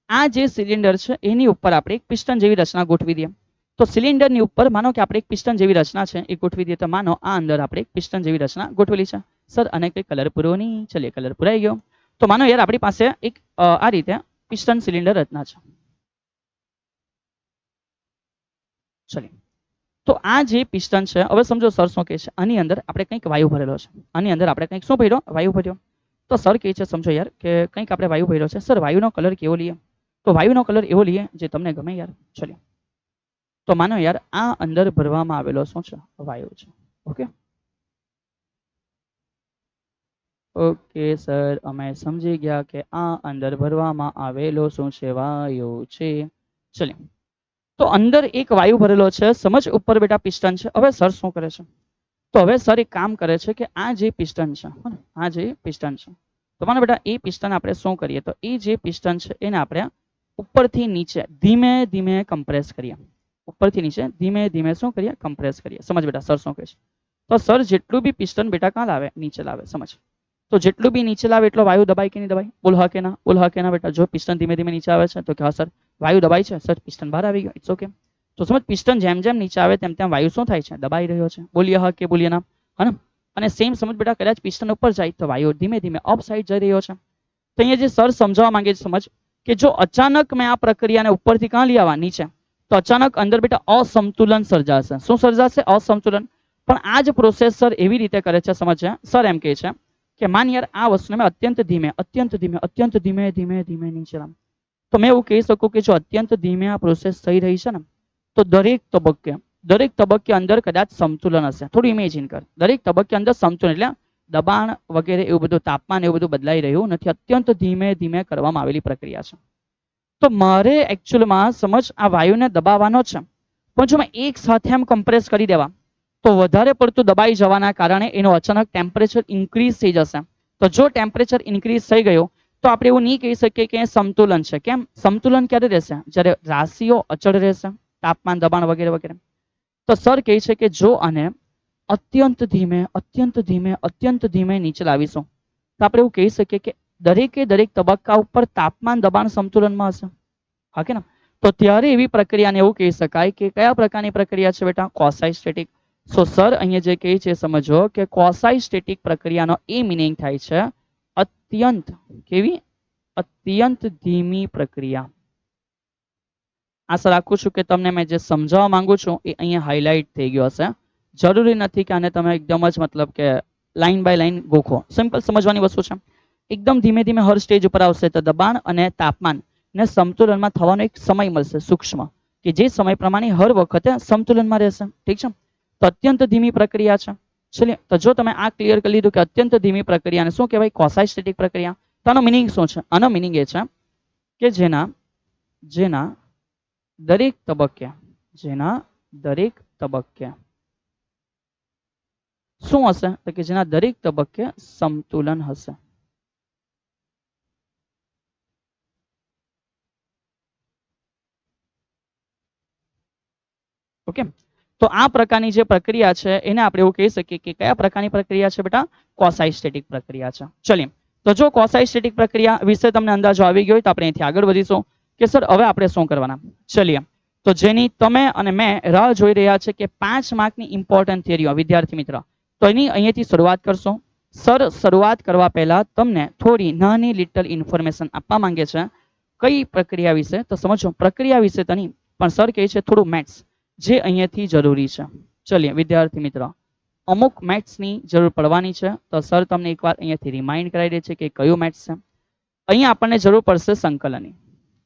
આ જે સિલિન્ડર છે એની ઉપર આપણે એક પિસ્ટન જેવી રચના ગોઠવી દઈએ. તો સિલિન્ડરની ઉપર માનો કે આપણે એક પિસ્ટન જેવી રચના છે એ ગોઠવી દઈએ તો માનો આ અંદર આપણે એક પિસ્ટન જેવી રચના ગોઠવેલી છે. સર અને કંઈ કલર પૂરો નહીં, ચલીએ કલર પૂરાઈ ગયો. તો માનો યાર આપણી પાસે એક આ રીતે પિસ્ટન સિલિન્ડર રચના છે. ચલીએ તો આ જે પિસ્ટન છે, હવે સમજો સર શું કહે છે, આની અંદર આપણે કંઈક વાયુ ભરેલો છે. આની અંદર આપણે કંઈક શું ભર્યો? વાયુ ભર્યો. તો સર કહે છે સમજો યાર કે કંઈક આપણે વાયુ ભર્યો છે. સર વાયુનો કલર કેવો લઈએ? તો વાયુનો કલર એવો લઈએ જે તમને ગમે યાર. ચલીએ તો માનો યાર આ અંદર ભરવામાં આવેલો શું છે? વાયુ છે. ઓકે ઓકે સર, અમે સમજી ગયા કે આ અંદર ભરવામાં આવેલો શું છે? વાયુ છે. ચલીએ તો અંદર એક વાયુ ભરેલો છે. સમજ ઉપર બેટા પિસ્ટન છે. હવે સર શું કરે છે? તો હવે સર એક કામ કરે છે કે આ જે પિસ્ટન છે, આ જે પિસ્ટન છે, તો માનો બેટા એ પિસ્ટન આપણે શું કરીએ તો એ જે પિસ્ટન છે એને આપણે ઉપરથી નીચે ધીમે ધીમે કમ્પ્રેસ કરીએ. ઉપરથી નીચે ધીમે ધીમે શું કરીએ? કમ્પ્રેસ કરીએ. સમજ બેટા સર શું કહે છે? તો સર જેટલું બી પિસ્ટન બેટા ક્યાં લાવે? નીચે લાવે. સમજ તો જેટલું બી નીચે લાવે એટલો વાયુ દબાય કે નહીં દબાય? બોલ હા કે ના? બોલ હા કે ના બેટા? જો પિસ્ટન ધીમે ધીમે નીચે આવે છે તો કે હા સર વાયુ દબાય છે. સર પિસ્ટન બહાર આવી ગયો. It's okay. તો સમજ પિસ્ટન જેમ જેમ નીચે આવે તેમ તેમ વાયુ શું થાય છે? દબાઈ રહ્યો છે. બોલીએ હા કે બોલીએ ના? હા. અને સેમ સમજ બેટા કદાચ પિસ્ટન ઉપર જાય તો વાયુ ધીમે ધીમે અપ સાઈડ જઈ રહ્યો છે. તો અહીંયા જે સર સમજાવવા માંગે છે સમજ કે જો અચાનક મેં આ પ્રક્રિયાને ઉપરથી ક્યાં લઈ આવવા? નીચે, તો અચાનક અંદર બેટા અસંતુલન સર્જાશે. શું સર્જાશે? અસંતુલન. પણ આ જ પ્રોસેસ સર એવી રીતે કરે છે સમજ છે. સર એમ કહે છે કે માન યાર આ વસ્તુને મેં અત્યંત ધીમે ધીમે ધીમે નીચે લાવું તો મેં એવું કહી શકું કે જો અત્યંત ધીમે આ પ્રોસેસ થઈ રહી છે ને તો દરેક તબક્કે અંદર કદાચ સમતુલન હશે. થોડું ઇમેજિન કર. દરેક તબક્કે અંદર સમતુલન એટલે દબાણ વગેરે એવું બધું, તાપમાન એવું બધું બદલાઈ રહ્યું નથી. અત્યંત ધીમે ધીમે કરવામાં આવેલી પ્રક્રિયા છે. તો મારે એકચ્યુઅલમાં સમજ આ વાયુને દબાવવાનો છે, પણ જો મેં એક સાથે એમ કમ્પ્રેસ કરી દેવા તો વધારે પડતું દબાઈ જવાના કારણે એનો અચાનક ટેમ્પરેચર ઇન્ક્રીઝ થઈ જશે. તો જો ટેમ્પરેચર ઇન્ક્રીઝ થઈ ગયું તો આપણે એવું નહીં કહી શકીએ કે સમતુલન છે. કેમ? સંતુલન ક્યારે રહેશે? જ્યારે રાશિઓ અચળ રહેશે, તાપમાન, દબાણ વગેરે વગેરે. તો સર કહે છે કે જો આને અત્યંત ધીમે નીચે લાવીશું તો આપણે એવું કહી શકીએ કે દરેક તબક્કા ઉપર તાપમાન, દબાણ સમતુલનમાં હશે. હા કે ના? તો ત્યારે એવી પ્રક્રિયાને એવું કહી શકાય કે કયા પ્રકારની પ્રક્રિયા છે બેટા? ક્વોસાઇસ્ટેટિક. સો સર અહીંયા જે કહે છે સમજો કે ક્વોસાઇસ્ટેટિક પ્રક્રિયાનો એ મિનિંગ થાય છે અત્યંત કેવી? અત્યંત ધીમી પ્રક્રિયા. આશા રાખું છું કે તમને મેં જે સમજાવવા માંગુ છું એ અહીંયા હાઇલાઇટ થઈ ગયો હશે. જરૂરી નથી કે આને તમે એકદમ જ મતલબ કે લાઈન બાય લાઈન ગોખો. સિમ્પલ સમજવાની વસ્તુ છે. એકદમ ધીમે ધીમે હર સ્ટેજ ઉપર આવશે તો દબાણ અને તાપમાન ને સમતુલનમાં થવાનો એક સમય મળશે સૂક્ષ્મ, કે જે સમય પ્રમાણે હર વખતે સમતુલનમાં રહેશે. ઠીક છે? તો અત્યંત ધીમી પ્રક્રિયા છે. ચલિए તો જો તમે આ ક્લિયર કરી લીધું કે અત્યંત ધીમી પ્રક્રિયાને શું કહેવાય? ક્વોસાઇસ્ટેટિક પ્રક્રિયા. તો આનો મિનિંગ શું છે? આનો મિનિંગ એ છે કે જેના દરેક તબક્કે શું હશે? તો કે જેના દરેક તબક્કે સમતુલન હશે. ઓકે, તો આ પ્રકારની જે પ્રક્રિયા છે એને આપણે એવું કહી શકીએ કે કયા પ્રકારની પ્રક્રિયા છે બેટા? ક્વોસાઇસ્ટેટિક પ્રક્રિયા છે. ચલીએ તો જો ક્વોસાઇસ્ટેટિક પ્રક્રિયા વિશે તમને અંદાજો આવી ગયો તો આપણે અહીંથી આગળ વધીશું કે સર હવે આપણે શું કરવાના. ચલીએ તો જેની તમે અને મેં રાહ જોઈ રહ્યા છે કે 5 માર્કની ઇમ્પોર્ટન્ટ થિયરીઓ વિદ્યાર્થી મિત્ર, તો એની અહીંયાથી શરૂઆત કરશો. સર શરૂઆત કરવા પહેલા તમને થોડી નાની લિટલ ઇન્ફોર્મેશન આપવા માંગે છે. કઈ પ્રક્રિયા વિશે? તો સમજો પ્રક્રિયા વિશે તો નહીં, પણ સર કહે છે થોડું મેથ્સ જે અહીંયાથી જરૂરી છે. ચલીએ વિદ્યાર્થી મિત્રો, અમુક મેથ્સની જરૂર પડવાની છે. તો સર તમને એકવાર અહીંયાથી રિમાઇન્ડ કરાવી દે છે કે કયું મેથ્સ છે. અહીંયા આપણને જરૂર પડશે સંકલનની.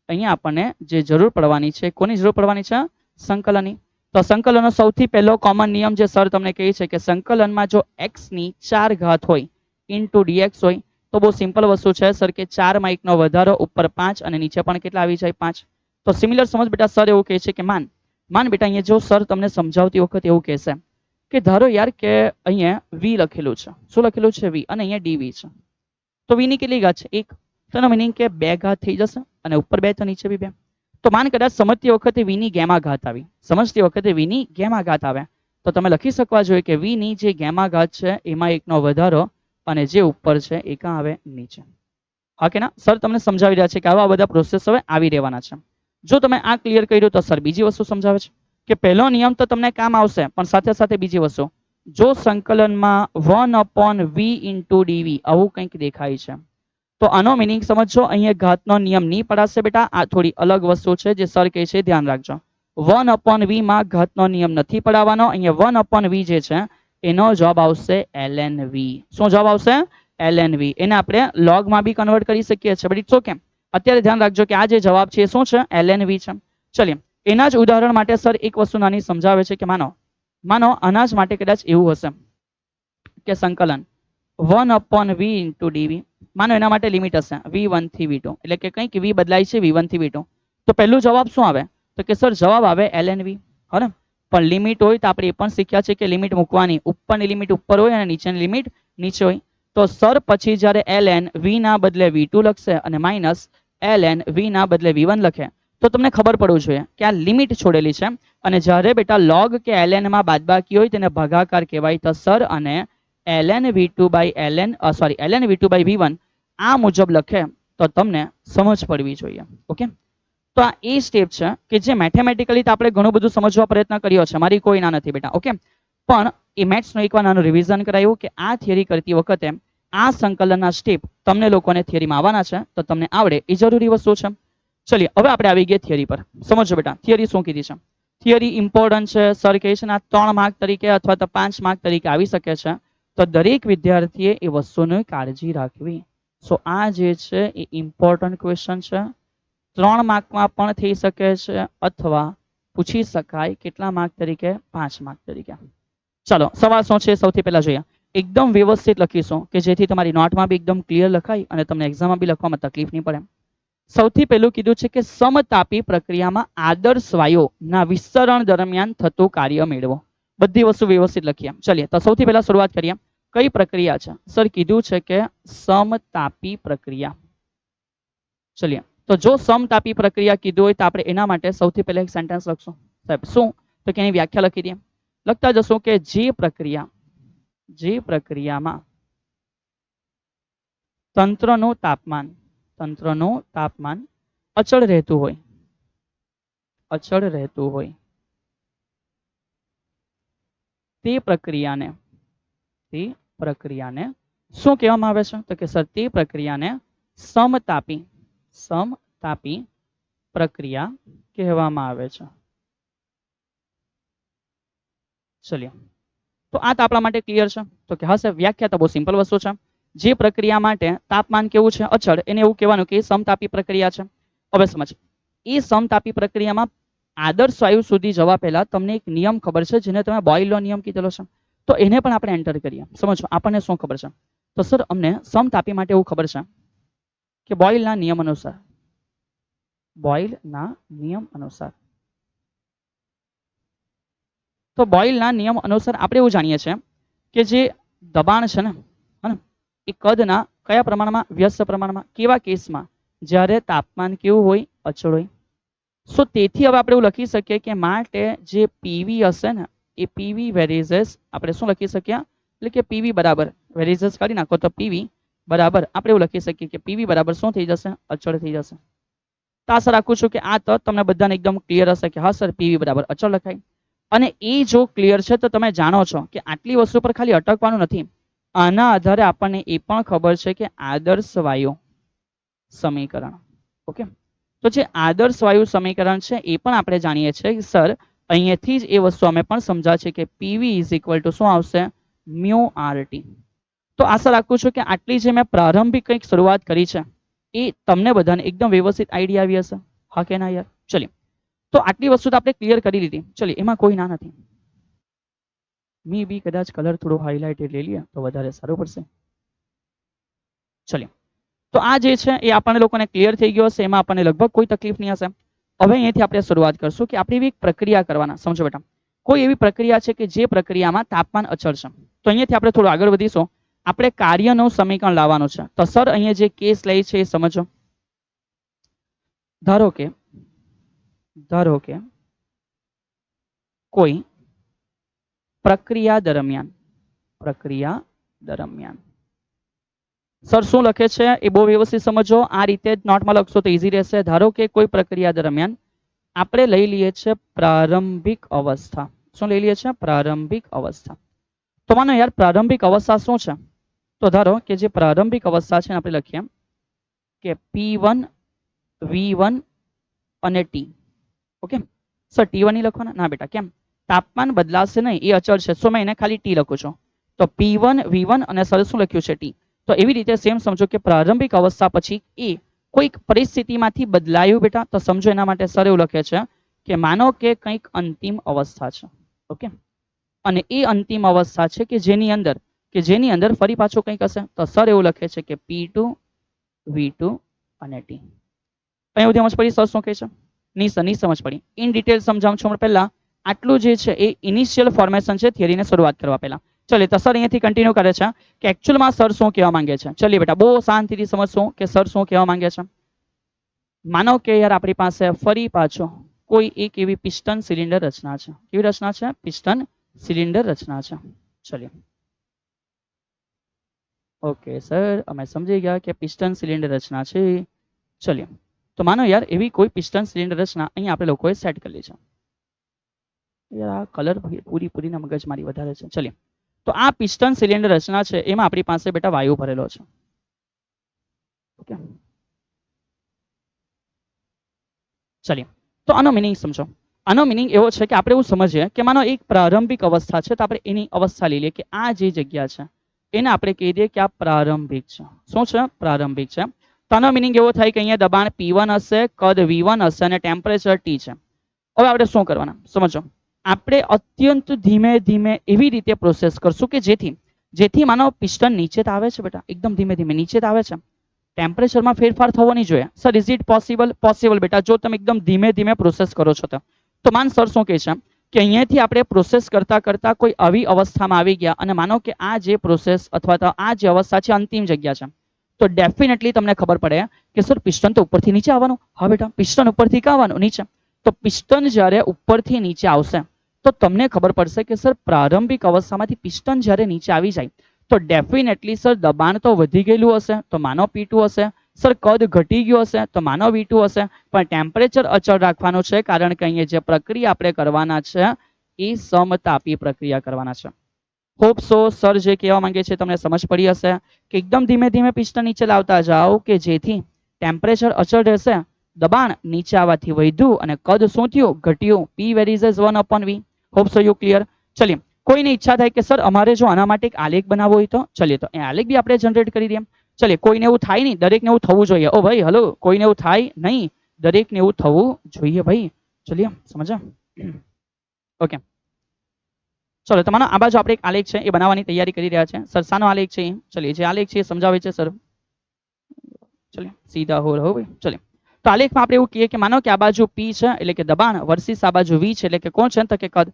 અહીંયા આપણને જે જરૂર પડવાની છે, કોની જરૂર પડવાની છે? સંકલનની. તો સંકલનનો સૌથી પહેલો કોમન નિયમ જે સર તમને કહે છે કે સંકલનમાં જો x ની 4 ઘાત હોય ઇન્ટુ dx હોય તો બહુ સિમ્પલ વસ્તુ છે સર કે 4 માં 1 નો વધારો, ઉપર 5 અને નીચે પણ કેટલા આવી જાય? 5. તો સિમિલર સમજ બેટા સર એવું કહે છે કે માન બેટા અહીંયા જો સર તમને સમજાવતી વખત એવું કહેશે કે ધારો યાર કે અહીંયા v લખેલું છે. શું લખેલું છે? v. અને અહીંયા dv છે. તો v ની કેટલી ઘાત છે? 1. તો એનો મિનિંગ કે 2 ઘાત થઈ જશે અને ઉપર 2 તો નીચે બી 2. તો માન કદાચ સમજતી વખતે v ની ગેમા ઘાત આવી, સમજતી વખતે v ની ગેમા ઘાત આવે તો તમે લખી શકવા જોઈએ કે v ની જે ગેમા ઘાત છે એમાં 1 નો વધારો અને જે ઉપર છે એ ક્યાં આવે? નીચે. હા કે ના? સર તમને સમજાવી રહ્યા છે કે આવા બધા પ્રોસેસ હવે આવી રહેવાના છે. જો તમે આ ક્લિયર કર્યું તો સર બીજી વસ્તુ સમજાવે છે. કે પહેલો નિયમ તો તમને કામ આવશે, પણ સાથે સાથે બીજી વસ્તુ, જો સંકલનમાં 1/v ઇન્ટુ ડીવી આવું કંઈક દેખાય છે, તો આનો મિનિંગ સમજજો. અહીંયા ઘાતનો નિયમ નહીં પડાશે બેટા, આ થોડી અલગ વસ્તુ છે જે સર કહે છે, ધ્યાન રાખજો. 1/v માં ઘાતનો નિયમ નથી પડાવવાનો. અહીંયા 1/v જે છે એનો જવાબ આવશે lnv. શું જવાબ આવશે? lnv. એને આપણે લોગમાં બી કન્વર્ટ કરી શકીએ છીએ, બટ ઇટ્સ ઓકે. અત્યારે ધ્યાન રાખજો કે આ જે જવાબ છે એ શું છે? lnv છે. ચલીએ, એના જ ઉદાહરણ માટે સર એક વસ્તુ નાની સમજાવે છે કે માનો અનાજ માટે કદાચ એવું હશે કે સંકલન 1/v ઇન્ટુ ડીવી, માનો એના માટે લિમિટ હશે v1 થી v2, એટલે કે કંઈક v બદલાય છે v1 થી v2, તો પહેલું જવાબ શું આવે? તો કે સર જવાબ આવે lnv. હે ને? પણ લિમિટ હોય તો આપણે એ પણ શીખ્યા છે કે લિમિટ મૂકવાની, ઉપરની લિમિટ ઉપર હોય અને નીચેની લિમિટ નીચે હોય. તો સર પછી જ્યારે ln v ના બદલે v2 લખશે અને માઇનસ ln v ના બદલે v1 લખે, તો તમને ખબર પડવું જોઈએ કે આ લિમિટ છોડેલી છે. અને જ્યારે બેટા લોગ કે ln માં બાદબાકી હોય તેને ભાગાકાર કહેવાય. તો સર અને ln v2 by ln v2 by v1 આ મુજબ લખે તો તમને સમજ પડવી જોઈએ. ઓકે, તો આ એ સ્ટેપ છે કે જે મેથેમેટિકલી આપણે ઘણું બધું સમજવા પ્રયત્ન કર્યો છે, મારી કોઈ ના નથી બેટા. ઓકે, પણ એ મેથ્સનું એકવાર નાનું રિવિઝન કરાયું કે આ થિયરી કરતી વખતે આ સંકલનના સ્ટેપ તમને લોકોને થિયરીમાં આવવાના છે, તો તમને આવડે એ જરૂરી વસ્તુ છે. ચલીએ, હવે આપણે આવી ગયા થિયરી પર. સમજો બેટા, થિયરી શું કીધી છે? થિયરી ઇમ્પોર્ટન્ટ છે. સર કહે છે ને આ 3 માર્ક તરીકે અથવા તો 5 માર્ક તરીકે આવી શકે છે, તો દરેક વિદ્યાર્થીએ એ વસ્તુની કાળજી રાખવી. સો આ જે છે એ ઇમ્પોર્ટન્ટ ક્વેશ્ચન છે. 3 માર્કમાં પણ થઈ શકે છે અથવા પૂછી શકાય કેટલા માર્ક તરીકે? 5 માર્ક તરીકે. ચાલો, સવાલ શું છે સૌથી પહેલા જોઈએ. એકદમ વ્યવસ્થિત લખીશું કે જેથી તમારી નોટમાં બી એકદમ ક્લિયર લખાય અને તમને એક્ઝામમાં બી લખવામાં તકલીફ નહીં પડે. સૌથી પહેલું કીધું છે કે સમતાપી પ્રક્રિયામાં આદર્શ વાયુના વિસ્તરણ દરમિયાન થતું કાર્ય મેળવો. બધી વસ્તુ વ્યવસ્થિત લખીએ. ચલીએ, તો સૌથી પહેલા શરૂઆત કરીએ. કઈ પ્રક્રિયા છે? સર કીધું છે કે સમતાપી પ્રક્રિયા. ચલીએ, તો જો સમતાપી પ્રક્રિયા કીધું હોય તો આપણે એના માટે સૌથી પહેલા એક સેન્ટેન્સ લખશું. સાહેબ શું? તો કે એની વ્યાખ્યા લખી દઈએ. લખતા જશો કે જે પ્રક્રિયામાં તંત્રનું તાપમાન અચળ રહેતું હોય તે પ્રક્રિયાને શું કહેવામાં આવે છે? તો કે સર તે પ્રક્રિયાને સમતાપી પ્રક્રિયા કહેવામાં આવે છે. ચલિए, તો આ તો આપણા માટે ક્લિયર છે. તો કે હા સાહેબ, વ્યાખ્યા તો બહુ સિમ્પલ વસ્તુ છે. જે પ્રક્રિયા માટે તાપમાન કેવું છે? અચળ, એને એવું કહેવાનું કે સમતાપી પ્રક્રિયા છે. હવે સમજ, એ સમતાપી પ્રક્રિયામાં આદર્શ વાયુ સુધી જવા પહેલા તમને એક નિયમ ખબર છે જેને તમે બોઇલનો નિયમ કીધેલો છે, તો એને પણ આપણે એન્ટર કરીએ. સમજો, આપણને શું ખબર છે? તો સર અમને સમતાપી માટે એવું ખબર છે કે બોઇલના નિયમ અનુસાર તો બોઇલના નિયમ અનુસાર આપણે એવું જાણીએ છીએ કે જે દબાણ છે ને, એ કદના કયા પ્રમાણમાં? વ્યસ્ત પ્રમાણમાં. કેવા કેસમાં? જ્યારે તાપમાન કેવું હોય? અચળ હોય. સો તેથી હવે આપણે એવું લખી શકીએ કે માટે જે પીવી હશે ને એ પીવી વેરીઝેસ આપણે શું લખી શકીએ? એટલે કે પીવી બરાબર વેરીઝેસ કાઢી નાખો તો પીવી બરાબર આપણે એવું લખી શકીએ કે પીવી બરાબર શું થઈ જશે? અચળ થઈ જશે. તો આશા રાખું છું કે આ તો તમને બધાને એકદમ ક્લિયર હશે કે હા સર પીવી બરાબર અચળ લખાય. અને એ જો ક્લિયર છે તો તમે જાણો છો કે આટલી વસ્તુ પર ખાલી અટકવાનું નથી. આના આધારે આપણને એ પણ ખબર છે કે આદર્શ વાયુ સમીકરણ. ઓકે, તો જે આદર્શ વાયુ સમીકરણ છે એ પણ આપણે જાણીએ છીએ કે સર અહીંયાથી જ એ વસ્તુ અમે પણ સમજાય છે કે પીવી ઇઝ ઇક્વલ ટુ શું આવશે? Mu RT. તો આશા રાખું છું કે આટલી જે મેં પ્રારંભિક કંઈક શરૂઆત કરી છે એ તમને બધાને એકદમ વ્યવસ્થિત આઈડિયા આવી હશે. હા કે ના યાર? ચલીએ, તો આટલી વસ્તુ તો આપણે ક્લિયર કરી લીધી. ચલીએ, એમાં કોઈ ના નથી. મી બી કદાચ કલર થોડો હાઇલાઇટેડ લઈ લઈએ તો વધારે સારું પડશે. ચલીએ, તો આ જે છે એ આપણને લોકોને ક્લિયર થઈ ગયો હશે. એમાં આપણને લગભગ કોઈ તકલીફ નહીં હશે. હવે અહીંયાથી આપણે શરૂઆત કરશું કે આપણે એવી એક પ્રક્રિયા કરવાના. સમજો બેટા, કોઈ એવી પ્રક્રિયા છે કે જે પ્રક્રિયામાં તાપમાન અચળ છે. તો અહીંયાથી આપણે થોડું આગળ વધીશું. આપણે કાર્યનું સમીકરણ લાવવાનું છે. તો સર અહીંયા જે કેસ લઈ છે એ સમજો. ધારો કે કોઈ પ્રક્રિયા દરમિયાન સર શું લખે છે એ બહુ વ્યવસ્થિત સમજો. આ રીતે જ નોટમાં લખશો તો ઈઝી રહેશે. ધારો કે કોઈ પ્રક્રિયા દરમિયાન આપણે લઈ લઈએ છીએ પ્રારંભિક અવસ્થા. શું લઈ લઈએ છીએ? પ્રારંભિક અવસ્થા. તો માનો યાર પ્રારંભિક અવસ્થા શું છે? તો ધારો કે જે પ્રારંભિક અવસ્થા છે આપણે લખીએ કે P1 V1 અને T. ઓકે સર T1 નહીં લખવાના? ના બેટા, કેમ? તાપમાન બદલાશે નહીં, એ અચળ છે. સો મેં એને ખાલી T લખું છું. તો P1 V1 અને સર શું લખ્યું છે? T. તો એવી રીતે સેમ સમજો કે પ્રારંભિક અવસ્થા પછી એ કોઈક પરિસ્થિતિમાંથી બદલાયું બેટા, તો સમજો એના માટે સર એવું લખે છે કે માનો કે કંઈક અંતિમ અવસ્થા છે. ઓકે અને એ અંતિમ અવસ્થા છે કે જેની અંદર ફરી પાછું કંઈક હશે. તો સર એવું લખે છે કે P2 V2 અને T. અહીંયા સુધી સમજ પડી? સર શું કહે છે? નહીં સમજ પડી. ઇન ડિટેલ સમજાવું છું. પહેલા આટલું જે છે એ ઇનિશિયલ ફોર્મેશન છે થિયરીને શરૂઆત કરવા પહેલા. ચલે તો સર અહીંયાથી કન્ટિન્યુ કરે છે કે એકચ્યુઅલમાં સર શું કહેવા માંગે છે. ચલીએ બેટા બહુ શાંતિથી સમજશું કે સર શું કહેવા માંગે છે. માનો કે યાર આપણી પાસે ફરી પાછો કોઈ એક એવી પિસ્ટન સિલિન્ડર રચના છે. કેવી રચના છે? પિસ્ટન સિલિન્ડર રચના છે. ચલીએ ઓકે સર અમે સમજી ગયા કે પિસ્ટન સિલિન્ડર રચના છે. ચલીએ તો માનો યાર એવી કોઈ પિસ્ટન સિલિન્ડર રચના અહીં આપણે લોકોએ સેટ કરેલી છે. યાર આ કલર પૂરીના મગજમારી વધારે છે. ચલીએ તો આ પિસ્ટન સિલિન્ડર રચના છે એમાં આપણી પાસે બેટા વાયુ ભરેલો છે. ઓકે ચલીએ તો આનો મિનિંગ સમજો. આનો મિનિંગ એવો છે કે આપણે એવું સમજીએ કે માનો એક પ્રારંભિક અવસ્થા છે તો આપણે એની અવસ્થા લઈ લઈએ કે આ જે જગ્યા છે એને આપણે કહી દઈએ કે આ પ્રારંભિક છે. શું છે? પ્રારંભિક છે. તો આનો મિનિંગ એવો થાય કે અહીંયા દબાણ P1 હશે, કદ V1 હશે અને ટેમ્પરેચર T છે. હવે આપણે શું કરવાના સમજો. આપણે અત્યંત ધીમે ધીમે એવી રીતે પ્રોસેસ કરશું કે જેથી માનો પિસ્ટન નીચે આવે છે બેટા, એકદમ ધીમે ધીમે નીચે આવે છે. ટેમ્પરેચરમાં ફેરફાર થવો નહીં જોઈએ. Sir is it possible? Possible બેટા, જો તમે એકદમ ધીમે ધીમે પ્રોસેસ કરો છો તો માન સર શું કહે છે કે અહીંયાથી આપણે પ્રોસેસ કરતા કરતા કોઈ આવી અવસ્થામાં આવી ગયા અને માનો કે આ જે પ્રોસેસ અથવા તો આ જે અવસ્થા છે અંતિમ જગ્યા છે, તો ડેફિનેટલી તમને ખબર પડે કે સર પિસ્ટન તો ઉપરથી નીચે આવવાનું. હા બેટા, પિસ્ટન ઉપરથી ક્યાં આવવાનું? નીચે. તો પિસ્ટન જ્યારે ઉપરથી નીચે આવશે તો તમને ખબર પડશે કે સર પ્રારંભિક અવસ્થામાંથી પિસ્ટન જ્યારે નીચે આવી જાય તો ડેફિનેટલી સર દબાણ તો વધી ગયેલું હશે તો માનો P2 હશે. સર કદ ઘટી ગયું હશે તો માનો V2 હશે. પણ ટેમ્પરેચર અચળ રાખવાનું છે કારણ કે અહીંયા જે પ્રક્રિયા આપણે કરવાના છે એ સમતાપી પ્રક્રિયા કરવાના છે. હોપ સો સર જે કહેવા માંગે છે તમને સમજ પડી હશે કે એકદમ ધીમે ધીમે પિસ્ટન નીચે લાવતા જાઓ કે જેથી ટેમ્પરેચર અચળ રહેશે, દબાણ નીચે આવવાથી વધ્યું અને કદ શું થયું? ઘટ્યું. P varies 1/V. Hope so you clear. ચલીએ કોઈને ઈચ્છા થાય કે સર અમારે જો આના માટે એક આલેખ બનાવવો હોય તો ચલીએ તો એ આલેખ બી આપણે જનરેટ કરી દઈએ. ચલીએ કોઈને એવું થાય નહીં, દરેકને એવું થવું જોઈએ. ઓ ભાઈ હલો, કોઈને એવું થાય નહીં, દરેકને એવું થવું જોઈએ ભાઈ. ચલીએ સમજ્યા? ઓકે ચલો તમારો આ બાજુ આપણે એક આલેખ છે એ બનાવવાની તૈયારી કરી રહ્યા છે. સર શાનો આલેખ છે? ચલીએ જે આલેખ છે એ સમજાવે છે સર. ચલીએ સીધા હો રહો ભાઈ. ચલીએ તો આલેખમાં આપણે એવું કહીએ કે માનો કે આ બાજુ P છે એટલે કે દબાણ વર્સિસ આ બાજુ V છે એટલે કે કોણ છે? તો કે કદ.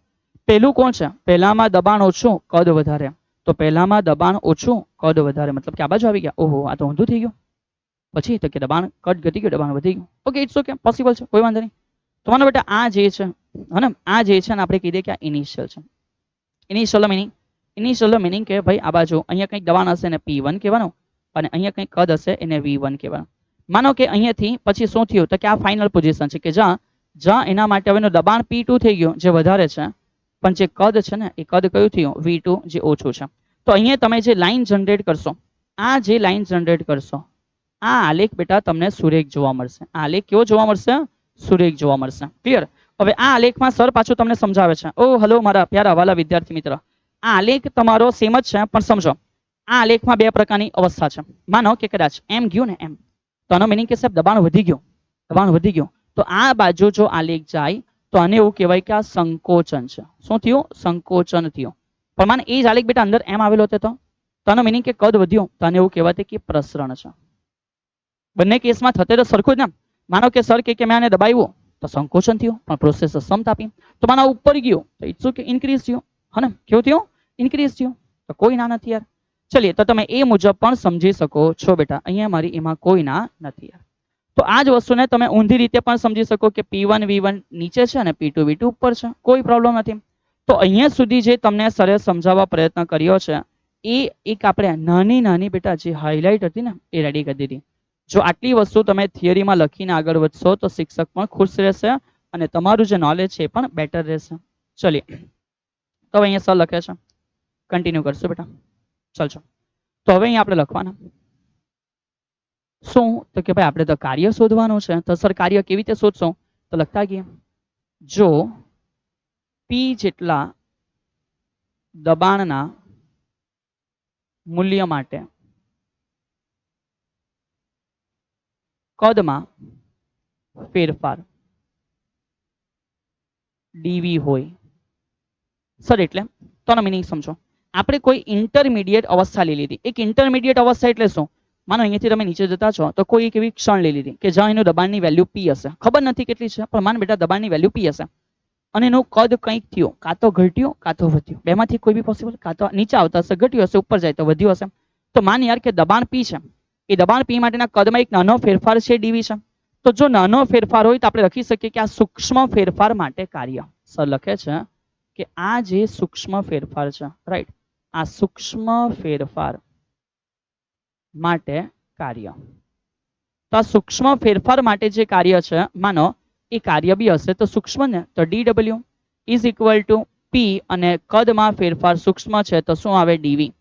પહેલું કોણ છે? પહેલામાં દબાણ ઓછું કદ વધારે. તો પહેલામાં દબાણ ઓછું કદ વધારે મતલબ કે આ બાજુ આવી ગયા. ઓહો આ તો ઊંધું થઈ ગયું. પછી તો કે દબાણ કદ ઘટી ગયું, દબાણ વધી ગયું. ઓકે ઇટ્સ ઓકે, પોસિબલ છે, કોઈ વાંધો નહીં. તો માનો બેટા આ જે છે હે આ જે છે ને આપણે કહી દઈએ કે આ ઇનિશિયલ છે. ઇનિશિયલ મિનિંગ કે ભાઈ આ બાજુ અહીંયા કંઈક દબાણ હશે ને P1 કહેવાનું અને અહીંયા કંઈક કદ હશે એને V1 કહેવાનું. માનો કે અહીંયાથી પછી શું થયું તો કે આ ફાઇનલ પોઝિશન છે કે જ્યાં એના માટે હવેનું દબાણ P2 થઈ ગયું જે વધારે છે, પણ જે કદ છે ને એ કદ કયું થયું? V2 જે ઓછું છે. તો અહીંયા તમે જે લાઈન જનરેટ કરશો, આ જે લાઈન જનરેટ કરશો આ આલેખ બેટા તમને સુરેખ જોવા મળશે. આ આલેખ કેવો જોવા મળશે? સુરેખ જોવા મળશે. ક્લિયર? હવે આ આલેખમાં સર પાછું તમને સમજાવે છે. ઓ હલો મારા પ્યારા વાલા વિદ્યાર્થી મિત્ર, આ આલેખ તમારો સેમ જ છે પણ સમજો આ આલેખમાં બે પ્રકારની અવસ્થા છે. માનો કે કદાચ એમ ગયું ને એમ, તો આનો મિનિંગ કે સાહેબ દબાણ વધી ગયું. તો આ બાજુ જો આલેખ જાય તો આને એવું કહેવાય કે આ સંકોચન છે. શું થયું? સંકોચન થયું. પણ માન એ જ આલેખ બેટા અંદર એમ આવેલો હતો તો આનો મિનિંગ કે કદ વધ્યું તો આને એવું કહેવાય કે પ્રસરણ છે. બંને કેસમાં થતે તો સરખું જ ને. માનો કે સર કે મેં આને દબાવ્યું તો સંકોચન થયું પણ પ્રોસેસ સમતાપી. તો માનો ઉપર ગયું તો ઇટ્સ ઓકે ઇન્ક્રીઝ થયું. હા ને કેવું થયું? ઇન્ક્રીઝ થયું. તો કોઈ ના નથી યાર. ચલીએ તો તમે એ મુજબ પણ સમજી શકો છો બેટા. અહીંયા મારી એમાં કોઈ ના નથી યાર. તો આ જ વસ્તુને તમે ઊંધી રીતે પણ સમજી શકો કે P1 V1 નીચે છે અને P2 V2 ઉપર છે, કોઈ પ્રોબ્લેમ નથી. તો અહીંયા સુધી જે તમને સરે સમજાવવા પ્રયત્ન કર્યો છે એ એક આપણે નાની બેટા જે હાઇલાઇટ હતી ને એ રેડી કરી દીધી. જો આટલી વસ્તુ તમે થિયરીમાં લખીને આગળ વધશો તો શિક્ષક પણ ખુશ રહેશે અને તમારું જે નોલેજ છે એ પણ બેટર રહેશે. ચલિए તો હવે અહીંયા સર લખે છે, કન્ટિન્યુ કરશું બેટા. ચાલજો. તો હવે અહીંયા આપણે લખવાના શું, તો કે ભાઈ આપણે તો કાર્ય શોધવાનું છે. તો સર કાર્ય કેવી રીતે શોધશો, તો લખતા ગયા, જો પી જેટલા દબાણના મૂલ્ય માટે કદમાં ફેરફાર ડીવી હોય. સર એટલે તો મિનિંગ સમજો. આપણે કોઈ ઇન્ટરમીડિયેટ અવસ્થા લઈ લીધી. એક ઇન્ટરમીડિયેટ અવસ્થા એટલે શું, માનો અહીંયાથી તમે નીચે જતા છો તો કોઈ એક એવી ક્ષણ લઈ લીધી કે જ્યાં એનું દબાણની વેલ્યુ પી હશે, ખબર નથી કેટલી છે પણ માન બેટા દબાણની વેલ્યુ પી હશે અને એનું કદ કંઈક થયું, કાં તો ઘટ્યું કાં તો વધ્યું, બેમાંથી કોઈ બી પોસિબલ, કાં તો નીચે આવતા હશે ઘટ્યું હશે, ઉપર જાય તો વધ્યું હશે. તો માન યાર કે દબાણ પી છે, એ દબાણ પી માટેના કદમાં એક નાનો ફેરફાર છે ડીવી છે. તો જો નાનો ફેરફાર હોય તો આપણે લખી શકીએ કે આ સૂક્ષ્મ ફેરફાર માટે કાર્ય. સર લખે છે કે આ જે સૂક્ષ્મ ફેરફાર છે, રાઈટ, આ સૂક્ષ્મ ફેરફાર માટે કાર્ય. તો આ સૂક્ષ્મ ફેરફાર માટે જે કાર્ય છે, માનો એ કાર્ય બી હશે તો સૂક્ષ્મ ને, તો dw ઇઝ ઇક્વલ ટુ પી અને કદમાં ફેરફાર સૂક્ષ્મ છે તો શું આવે ડીવી.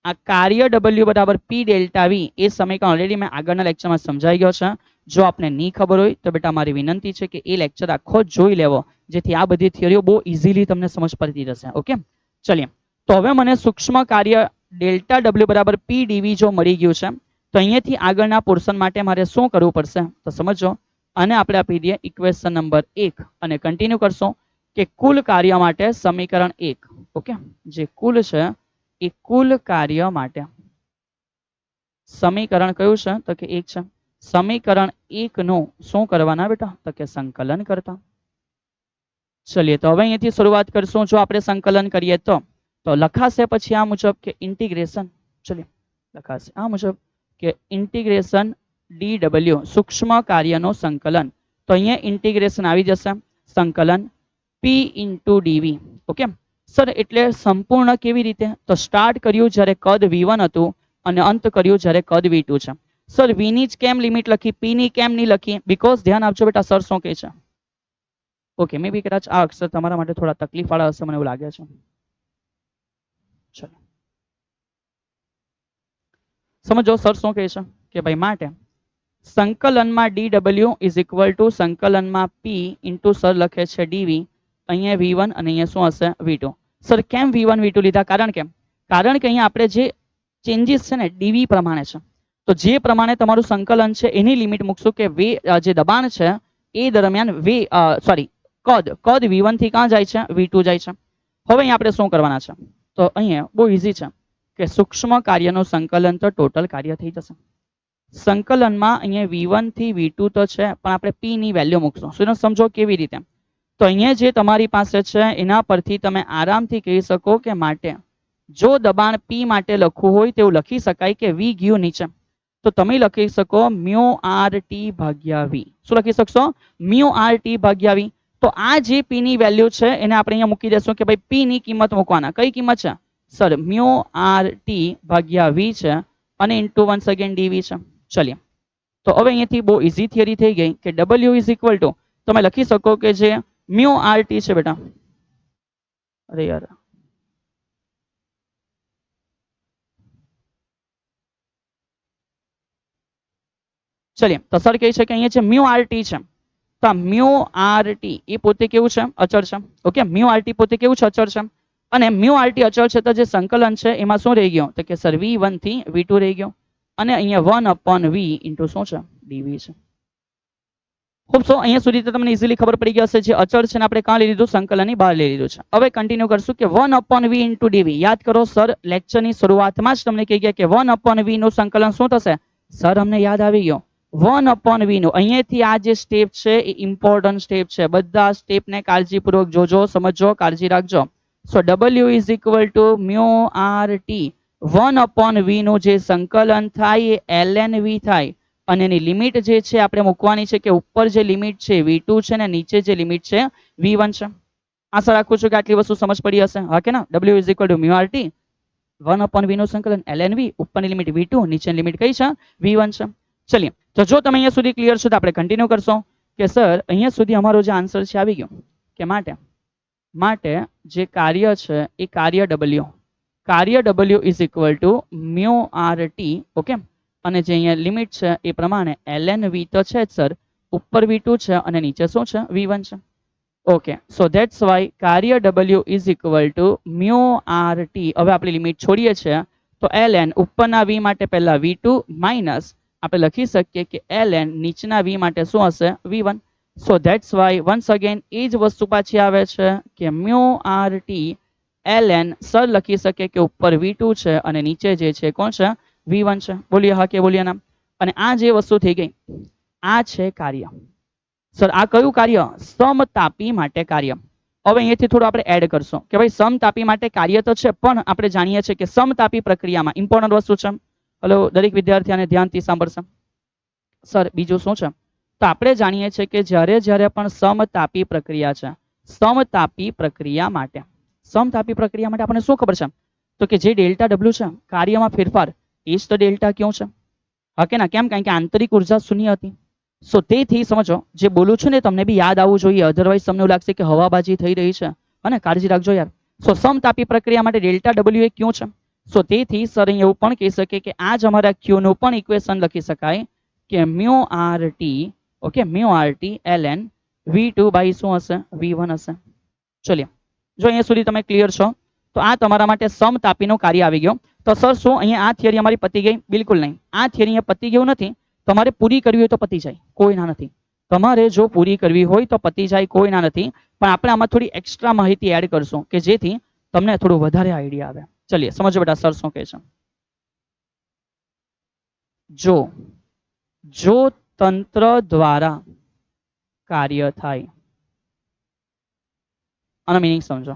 આ કાર્ય w બરાબર પી ડેલ્ટા વી એ સમીકરણ ઓલરેડી મેં આગળના લેક્ચરમાં સમજાઈ ગયો છે. જો આપને નહીં ખબર હોય તો બેટા મારી વિનંતી છે કે એ લેક્ચર આખો જોઈ લેવો, જેથી આ બધી થિયરીઓ બહુ ઇઝીલી તમને સમજ પડતી રહેશે. ઓકે, ચલીએ. તો હવે મને સૂક્ષ્મ કાર્ય ડેલ્ટા w બરાબર પી ડીવી જો મળી ગયું છે તો અહીંયાથી આગળના પોર્શન માટે મારે શું કરવું પડશે, તો સમજો. અને આપણે આપી દઈએ ઇક્વેશન નંબર 1 અને કન્ટિન્યુ કરશો કે કુલ કાર્ય માટે સમીકરણ 1. ઓકે, જે કુલ છે એ કુલ કાર્ય માટે સમીકરણ કયું છે, તો કે 1 છે. સમીકરણ 1 નું શું કરવાના બેટા, તો કે સંકલન કરતા. ચલિए તો હવે અહીંયાથી શરૂઆત કરશું. જો આપણે સંકલન કરીએ તો લખાશે પછી આ મુજબ કે ઇન્ટિગ્રેશન, ચલિए લખાશે આ મુજબ કે ઇન્ટિગ્રેશન dw સૂક્ષ્મ કાર્યનો સંકલન. તો અહીંયા ઇન્ટિગ્રેશન આવી જશે, સંકલન p ઇન્ટુ ડીવી. ઓકે સર, એટલે સંપૂર્ણ કેવી રીતે, તો સ્ટાર્ટ કર્યું જ્યારે કદ v1 હતું અને અંત કર્યું જ્યારે કદ v2 છે. સર v ની જ કેમ લિમિટ લખી, p ની કેમ નહીં લખી, બીકોઝ ધ્યાન આપજો બેટા સર શું કહે છે. ઓકે, મે બી કદાચ આ અક્ષર તમારા માટે થોડા તકલીફ વાળા હશે મને એવું લાગે છે. ચલો સમજો સર શું કહે છે કે ભાઈ માટે સંકલનમાં dw ઇઝ ઇક્વલ ટુ સંકલનમાં p ઇન્ટુ સર લખે છે ડીવી. અહીંયા v1 અને અહીંયા શું હશે v2. સર કેમ v1 v2 લીધા, કારણ કે અહીંયા આપણે જે ચેન્જીસ છે ને ડીવી પ્રમાણે છે. તો જે પ્રમાણે તમારું સંકલન છે એની લિમિટ મૂકશું કે જે દબાણ છે એ દરમિયાન કદ v1 થી ક્યાં જાય છે, v2 જાય છે. હવે અહીંયા આપણે શું કરવાના છે, તો અહીંયા બહુ ઇઝી છે કે સૂક્ષ્મ કાર્યનું સંકલન તો ટોટલ કાર્ય થઈ જશે. સંકલનમાં અહીંયા v1 થી v2 તો છે પણ આપણે p ની વેલ્યુ મૂકશું. શું સમજો કેવી રીતે, તો અહીંયા જે તમારી પાસે છે એના પરથી તમે આરામથી કહી શકો કે માટે જો દબાણ p માટે લખવું હોય તેવું લખી શકાય કે v ગયું નીચે તો તમે લખી શકો મ્યુ rt ભાગ્યા v. શું લખી શકશો, મ્યુ rt ભાગ્યા v. તો આ જે p ની વેલ્યુ છે એને આપણે અહીંયા મૂકી દેશું કે ભાઈ p ની કિંમત મૂકવાના. કઈ કિંમત છે સર, મ્યુ rt ભાગ્યા v છે અને ઇન્ટુ વન્સ અગેન dv છે. ચલિए તો હવે અહીંયાથી બહુ ઇઝી થિયરી થઈ ગઈ કે w ઇઝ ઇક્વલ ટુ તમે લખી શકો કે જે મ્યુ rt છે બેટા, અરે યાર ચલિए તો સર કહે છે કે અહીંયા છે મ્યુ rt છે. તો આ મ્યુ rt એ પોતે કેવું છે, અચળ છે. ઓકે, મ્યુ rt પોતે કેવું છે, અચળ છે. અને મ્યુ rt અચળ છે તો જે સંકલન છે એમાં શું રહી ગયો, તો કે સર v1 થી v2 રહી ગયો અને અહીંયા 1/v ઇન્ટુ શું છે dv છે. ખૂબ સો અહીંયા સુધી તો તમને ઇઝીલી ખબર પડી ગઈ હશે. જે અચળ છે ને આપણે કાં લઈ લીધું, સંકલનની બહાર લઈ લીધું છે. હવે કન્ટિન્યુ કરશું કે 1/v ઇન્ટુ dv. યાદ કરો સર લેક્ચરની શરૂઆતમાં જ તમને કહી ગયા કે 1/v નું સંકલન શું થશે. સર અમને યાદ આવી ગયો 1/v નું. અહીંયાથી આ જે સ્ટેપ છે એ ઇમ્પોર્ટન્ટ સ્ટેપ છે. બધા સ્ટેપને કાળજીપૂર્વક જોજો, સમજો, કાળજી રાખજો. સો w is equal to mu rt 1/v નું જે સંકલન થાય એ ln v થાય અને એની લિમિટ જે છે આપણે મૂકવાની છે કે ઉપર જે લિમિટ છે v2 છે ને નીચે જે લિમિટ છે v1 છે. આશા રાખું છું કે આટલી વસ્તુ સમજ પડી હશે. હા કે ના, w is equal to mu rt 1/v નું સંકલન ln v, ઉપરની લિમિટ v2, નીચેની લિમિટ કઈ છે v1 છે. ચલિए તો જો તમે અહીંયા સુધી ક્લિયર છો તો આપણે કન્ટિન્યુ કરશો. કે સર અહીંયા સુધી અમારો જે આન્સર છે આવી ગયો કે માટે જે કાર્ય છે એ કાર્ય W is equal to mu R T. Okay, અને જે અહીંયા લિમિટ છે એ પ્રમાણે ln v તો છે જ સર, ઉપર v2 છે અને નીચે શું છે v1 છે. ઓકે, સો ધેટ્સ વાય કાર્ય W is equal to mu R T. હવે આપણે લિમિટ છોડીએ છીએ તો ln ઉપરના v માટે પહેલા v2 માઇનસ આપણે લખી શકીએ કે ln નીચેના v માટે શું હશે v1. So that's why once again એ જ વસ્તુ પાછી આવે છે કે mu R T ln sir લખી શકે કે ઉપર v2 છે અને નીચે જે છે કોણ છે v1 છે. બોલીએ હા કે બોલીએ ના. અને આ જે વસ્તુ થઈ ગઈ આ છે કાર્ય. સર આ કયું કાર્ય? સમતાપી માટે કાર્ય. હવે અહીંયાથી થોડું આપણે એડ કરશું કે ભાઈ સમતાપી માટે કાર્ય તો છે, પણ આપણે જાણીએ છીએ કે સમતાપી પ્રક્રિયામાં ઇમ્પોર્ટન્ટ વસ્તુ છે. હલો, દરેક વિદ્યાર્થી આને ધ્યાનથી સાંભળશે. સર બીજું શું છે? તો આપણે જાણીએ છીએ કે જ્યારે પણ સમતાપી પ્રક્રિયા છે, સમતાપી પ્રક્રિયા માટે આપણને શું ખબર છે? તો કે જે ડેલ્ટા ડબલ્યુ છે કાર્યમાં ફેરફાર એ જ તો ડેલ્ટા ક્યુ છે. હા કે ના? કેમ? કારણ કે આંતરિક ઉર્જા શૂન્ય હતી. સો તેથી સમજો જે બોલું છું ને તમને બી યાદ આવવું જોઈએ, અધરવાઇઝ તમને એવું લાગશે કે હવાબાજી થઈ રહી છે. અને કાળજી રાખજો યાર. સો સમતાપી પ્રક્રિયા માટે ડેલ્ટા ડબલ્યુ એ ક્યુ છે. સો તેથી સર અહીં એવું પણ કહી શકે કે આ જ અમારા ક્યુ નું પણ ઇક્વેશન લખી શકાય કે mu R T. Okay, mu R T ln v2 by શું હશે v1 હશે. ચલિए, જો અહીંયા સુધી તમે ક્લિયર છો તો આ તમારા માટે સમતાપીનું કાર્ય આવી ગયો. તો સર શું અહીંયા આ થિયરી અમારી પતી ગઈ? બિલકુલ નહીં. આ થિયરી અહીંયા પતી ગયું નથી. તમારે પૂરી કરવી હોય તો પતી જાય, કોઈ ના નથી. તમારે જો પૂરી કરવી હોય તો પતી જાય, કોઈ ના નથી. પણ આપણે આમાં થોડી એક્સ્ટ્રા માહિતી એડ કરશું કે જેથી તમને થોડું વધારે આઈડિયા આવે. ચલિए સમજો બેટા, સર શું કહે છે. જો તંત્ર દ્વારા કાર્ય થાય, આનો મિનિંગ સમજો.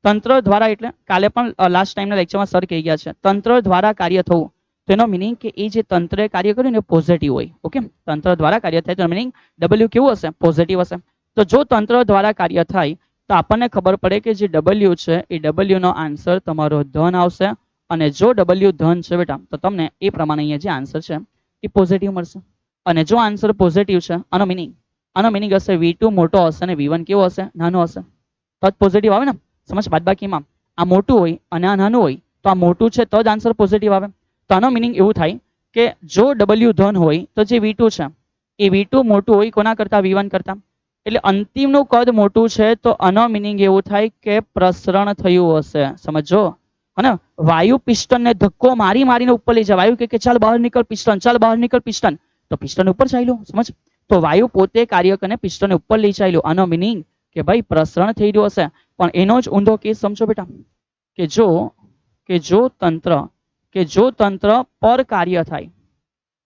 તંત્ર દ્વારા એટલે કાલે પણ લાસ્ટ ટાઈમના લેક્ચરમાં સર કહી ગયા છે તંત્ર દ્વારા કાર્ય થવું. તેનો મિનિંગ કે એ જે તંત્રે કાર્ય કર્યું ને પોઝિટિવ હોય. ઓકે, તંત્ર દ્વારા કાર્ય થાય તો મિનિંગ W કેવું હશે? પોઝિટિવ હશે. તો જો તંત્ર દ્વારા કાર્ય થાય તો આપણને ખબર પડે કે જે W છે એ W નો આન્સર તમારો ધન આવશે. અને જો W ધન છે બેટા તો તમને એ પ્રમાણે અહીંયા જે આન્સર છે એ પોઝિટિવ મળશે. અને જો આન્સર પોઝિટિવ છે આનો મિનિંગ હશે v2 મોટો હશે અને v1 કેવો હશે? નાનો હશે. તો જ પોઝિટિવ આવે ને. સમજ? બાદબાકીમાં આ મોટું હોય અને આ નાનું હોય તો આ મોટું છે તો જ આન્સર પોઝિટિવ આવે. તો આનો મિનિંગ એવું થાય કે જો W ધન હોય તો જે v2 છે એ v2 મોટું હોય કોના કરતા? v1 કરતા. એટલે અંતિમનું કદ મોટું છે તો આનો મિનિંગ એવું થાય કે પ્રસરણ થયું હશે. સમજો? અને વાયુ પિસ્ટનને ધક્કો મારીને ઉપર લઈ જાય. વાયુ કે ચાલ બહાર નીકળ પિસ્ટન, ચાલ બહાર નીકળ પિસ્ટન, તો પિસ્ટન ઉપર ચાલ્યું. સમજ? તો વાયુ પોતે કાર્ય કરીને પિસ્ટન ઉપર લઈ ચાલ્યું. આનો મિનિંગ કે ભાઈ પ્રસરણ થઈ રહ્યું હશે. પણ એનો જ ઊંધો કેસ સમજો બેટા કે જો તંત્ર પર કાર્ય થાય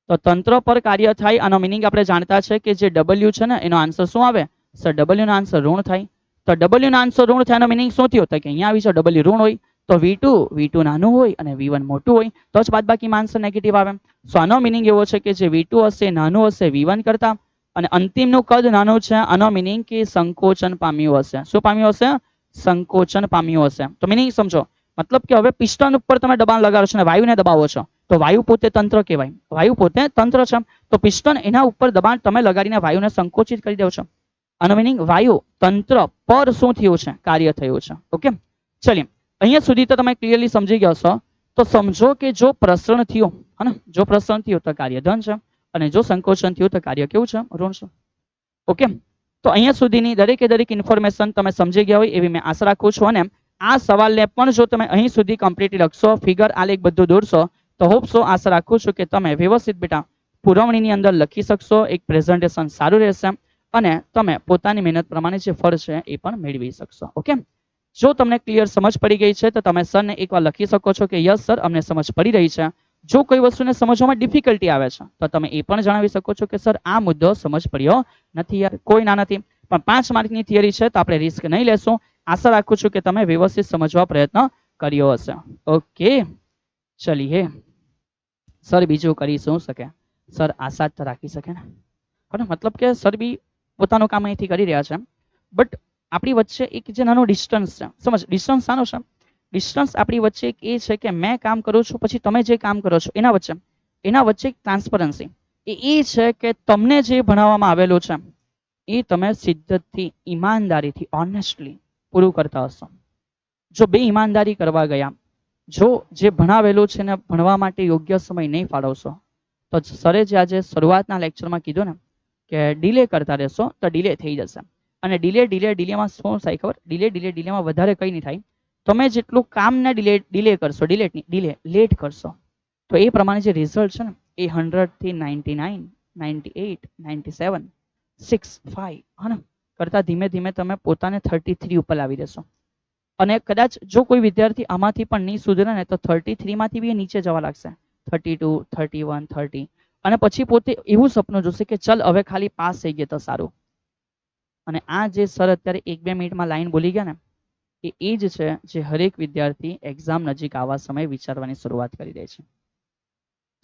તો તંત્ર પર કાર્ય થાય આનો મિનિંગ આપણે જાણતા છે કે જે W છે ને એનો આન્સર શું આવે? સર W નો આન્સર ઋણ થાય. તો W નો આન્સર ઋણ થાય એનો મિનિંગ શું થયો? તો કે અહીંયા આવી છે W ઋણ હોય તો v2 નાનું હોય અને v1 મોટું હોય તો જ બાદબાકીમાં આન્સર નેગેટિવ આવે. સો આનો મિનિંગ એવો છે કે જે v2 હશે નાનું હશે v1 કરતા અને અંતિમનું કદ નાનું છે. આનો મિનિંગ કે સંકોચન પામ્યું હશે. શું પામ્યું હશે? સંકોચન પામ્યું હશે. તો મિનિંગ સમજો. મતલબ કે હવે પિસ્ટન ઉપર તમે દબાણ લગાડો છો અને વાયુને દબાવો છો તો વાયુ પોતે તંત્ર કહેવાય. વાયુ પોતે તંત્ર છે તો પિસ્ટન એના ઉપર દબાણ તમે લગાડીને વાયુને સંકોચિત કરી દો છો. આનો મિનિંગ વાયુ તંત્ર પર શું થયું છે? કાર્ય થયું છે. ઓકે, ચલિए અહીંયા સુધી તો તમે ક્લિયરલી સમજી ગયા છો. તો સમજો કે જો પ્રસરણ થયું, હે, જો પ્રસરણ થયું તો કાર્ય ધન છે અને જો સંકોચન થયું તો કાર્ય કેવું છે? ઋણ છે. ઓકે, તો અહીંયા સુધીની દરેક ઇન્ફોર્મેશન તમે સમજી ગયા હોય એવી મેં આશા રાખું છું. અને આ સવાલને પણ જો તમે અહીં સુધી કમ્પ્લીટલી લખશો, ફિગર આલેખ બધું દોરશો તો હોપસો આશા રાખું છું કે તમે વ્યવસ્થિત બેટા પુરવણીની અંદર લખી શકશો. એક પ્રેઝન્ટેશન સારું રહેશે અને તમે પોતાની મહેનત પ્રમાણે જે ફળ છે એ પણ મેળવી શકશો. ઓકે, જો તમને ક્લિયર સમજ પડી ગઈ છે તો તમે સરને એકવાર લખી શકો છો કે યસ સર અમને સમજ પડી રહી છે. જો કોઈ વસ્તુને સમજવામાં ડિફિકલ્ટી આવે છે તો તમે એ પણ જણાવી શકો છો કે સર આ મુદ્દો સમજ પડ્યો નથી યાર. કોઈ ના નથી, પણ 5 માર્કની થિયરી છે તો આપણે રિસ્ક નહીં લેશું. આશા રાખું છું કે તમે વ્યવસ્થિત સમજવા પ્રયત્ન કર્યો હશે. ઓકે, ચલીએ. સર બીજું કરી શું શકે? સર આશા જ રાખી શકે ને. મતલબ કે સર બી પોતાનું કામ અહીંથી કરી રહ્યા છે બટ આપણી વચ્ચે એક જે નાનો ડિસ્ટન્સ છે. સમજ? ડિસ્ટન્સ શાનો છે? ડિસ્ટન્સ આપણી વચ્ચે એક એ છે કે મેં કામ કરું છું પછી તમે જે કામ કરો છો એના વચ્ચે એક ટ્રાન્સપરન્સી એ છે કે તમને જે ભણાવવામાં આવેલું છે એ તમે શિદ્દતથી, ઈમાનદારીથી, ઓનેસ્ટલી પૂરું કરતા હશો. જો બે ઈમાનદારી કરવા ગયા, જો જે ભણાવેલું છે ને ભણવા માટે યોગ્ય સમય નહીં ફાળવશો, તો સરે જે આજે શરૂઆતના લેક્ચરમાં કીધું ને કે ડિલે કરતા રહેશો તો ડિલે થઈ જશે. અને ડિલેમાં શું થાય ખબર? ડિલેમાં વધારે કંઈ નહીં થાય. તમે જેટલું કામને ડિલે કરશો, લેટ કરશો, તો એ પ્રમાણે જે રિઝલ્ટ છે ને એ 100 થી 99, 98, 97, 6, 5 હા ને કરતા ધીમે ધીમે તમે પોતાને 33 ઉપર લાવી દેશો. અને કદાચ જો કોઈ વિદ્યાર્થી આમાંથી પણ નહીં સુધરે ને તો 33 માંથી બી નીચે જવા લાગશે, 32, 31, 30. અને પછી પોતે એવું સપનું જોશે કે ચલ હવે ખાલી પાસ થઈ ગયા તો સારું. અને આ જે સર અત્યારે 1-2 મિનિટમાં લાઈન બોલી ગયા ને એ જ છે જે હરેક વિદ્યાર્થી એક્ઝામ નજીક આવવા સમયે વિચારવાની શરૂઆત કરી દે છે.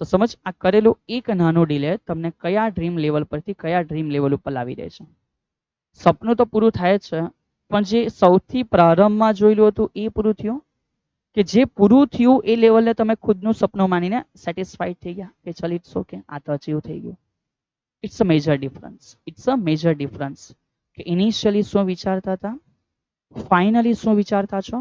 તો સમજ, આ કરેલું એક નાનો ડિલે તમને કયા ડ્રીમ લેવલ પરથી કયા ડ્રીમ લેવલ ઉપર લાવી દે છે. સપનું તો પૂરું થાય જ છે, પણ જે સૌથી પ્રારંભમાં જોયેલું હતું એ પૂરું થયું, કે જે પૂરું થયું એ લેવલે તમે ખુદનું સપનું માનીને સેટિસ્ફાઈડ થઈ ગયા કે ચલ ઇટ્સ ઓકે, આ તો અચીવ થઈ ગયું. It's a major difference. કે ઇનિશિયલી શું વિચારતા હતા, ફાઇનલી શું વિચારતા છો,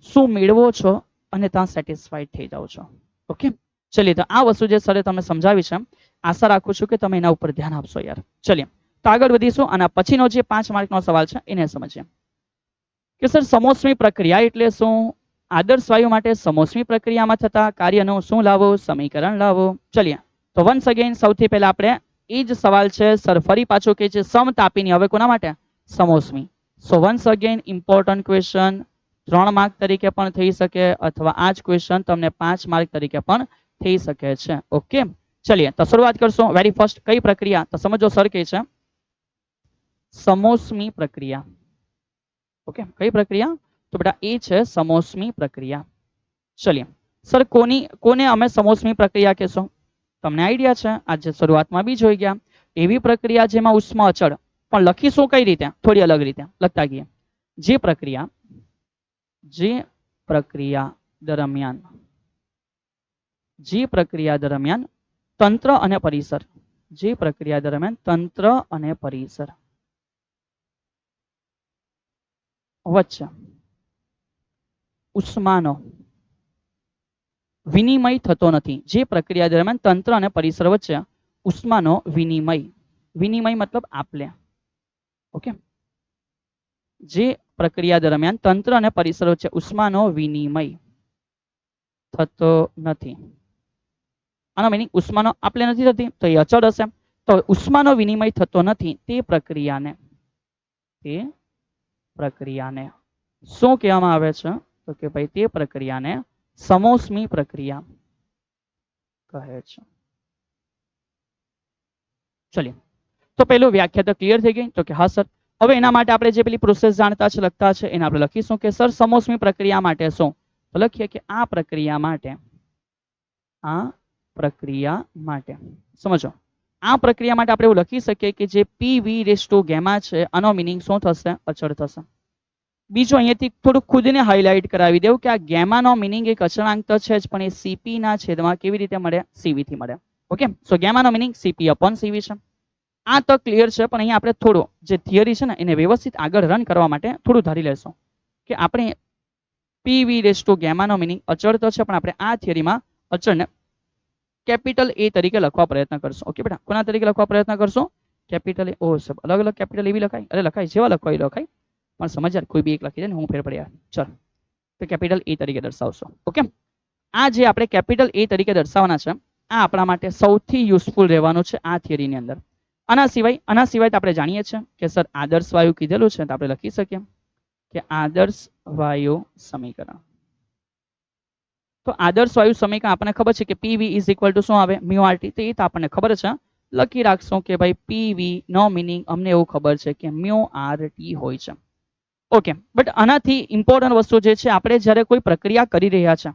શું મેળવો છો અને ત્યાં સેટિસ્ફાઈડ થઈ જાઓ છો. ઓકે, ચલિए તો આ વસ્તુ જે સરે તમને સમજાવી છે, આશા રાખું છું કે તમે એના ઉપર ધ્યાન આપશો યાર. ચલિए તો આગળ વધીશું અને પછીનો જે 5 માર્કનો સવાલ છે એને સમજીએ કે સર સમોષ્મી પ્રક્રિયા એટલે શું? આદર્શ વાયુ માટે સમોષ્મી પ્રક્રિયામાં થતા કાર્યનો શું લાવો, સમીકરણ લાવો. ચલિए તો વન્સ અગેન સૌથી પહેલા આપણે એ જ સવાલ છે સર ફરી પાછો કે છે સમતાપીની, હવે કોના માટે? સમોષ્મી. So once again important question, 3 mark તરીકે પણ થઈ શકે અથવા આ જ ક્વેશ્ચન તમને 5 માર્ક તરીકે પણ થઈ શકે છે. ઓકે, ચલિए તો શરૂઆત કરશું. વેરી ફર્સ્ટ કઈ પ્રક્રિયા? તો સમજો સર કે છે સમોષ્મી પ્રક્રિયા. ઓકે, કઈ પ્રક્રિયા? તો બેટા એ છે સમોષ્મી પ્રક્રિયા. ચલિए સર કોને અમે સમોષ્મી પ્રક્રિયા કહેશું? તમને આઈડિયા છે, આજે શરૂઆતમાં બી જોઈ ગયા, એવી પ્રક્રિયા જેમાં ઉષ્મા અચળ, પણ લખીશું કઈ રીતે? થોડી અલગ રીતે લખતા ગઈએ. જે પ્રક્રિયા દરમિયાન તંત્ર અને પરિસર વચ્ચે ઉષ્માનો વિનિમય થતો નથી. જે પ્રક્રિયા દરમિયાન તંત્ર અને પરિસર વચ્ચે ઉષ્માનો વિનિમય મતલબ આપલે. ઓકે, જે પ્રક્રિયા દરમિયાન તંત્ર અને પરિસર વચ્ચે ઉષ્માનો વિનિમય થતો નથી. આનો મીનિંગ ઉષ્માનો આપલે નથી થતી તો એ અચળ હશે. તો ઉષ્માનો વિનિમય થતો નથી તે પ્રક્રિયાને શું કહેવામાં આવે છે? તો કે ભાઈ તે પ્રક્રિયાને સમોષ્મી પ્રક્રિયા કહે છે. ચલિए તો પેલું વ્યાખ્યા તો ક્લિયર થઈ ગઈ? તો કે હા સર. હવે એના માટે આપણે જે પેલી પ્રોસેસ જાણતા છે, લખતા છે, એને આપણે લખીશું કે સર સમોષ્મી પ્રક્રિયા માટે શું? તો લખીએ કે આ પ્રક્રિયા માટે સમજો, આ પ્રક્રિયા માટે આપણે એવું લખી શકીએ કે જે PV gamma છે આનો મીનિંગ શું થશે? અચળ થશે. બીજું અહીંયાથી થોડું ખુદને હાઇલાઇટ કરાવી દેવું કે આ ગેમાનો મીનિંગ એક અચળાંક તો છે જ, પણ એ CP ના છેદમાં કેવી રીતે મળે? CV થી મળે. ઓકે, સો ગેમાનો મીનિંગ CP/CV છે. આ તો ક્લિયર છે, પણ અહીંયા આપણે થોડું જે થિયરી છે ને એને વ્યવસ્થિત આગળ રન કરવા માટે થોડું ધારી લેશું કે આપણે PV ગેમાનો મીનિંગ અચળ તો છે, પણ આપણે આ થિયરીમાં અચળને કેપિટલ A તરીકે લખવા પ્રયત્ન કરશું. ઓકે બેટા, કોના તરીકે લખવા પ્રયત્ન કરશું? Capital A. ઓ સર, અલગ અલગ કેપિટલ એવી લખાય? અરે લખાય, જેવા લખવા એ લખાય, પણ સમજ યાર, કોઈ બી એક લખી દે ને, હું ફેર પડે યાર. ચલ તો કેપિટલ A તરીકે દર્શાવશો. ઓકે, આ જે આપણે કેપિટલ A તરીકે દર્શાવવાના છે આ આપણા માટે સૌથી યુઝફુલ રહેવાનું છે આ થિયરીની અંદર. આના સિવાય તો આપણે જાણીએ છીએ કે સર આદર્શ વાયુ કીધેલું છે તો આપણે લખી શકીએ કે આદર્શ વાયુ સમીકરણ. તો આદર્શ વાયુ સમીકરણ આપણને ખબર છે કે PV = શું આવે? μRT. તો એ તો આપણને ખબર છે, લખી રાખશું કે ભાઈ PV નો મીનિંગ અમને એવું ખબર છે કે μRT હોય છે. ઓકે, બટ આનાથી ઇમ્પોર્ટન્ટ વસ્તુ જે છે, આપણે જ્યારે કોઈ પ્રક્રિયા કરી રહ્યા છે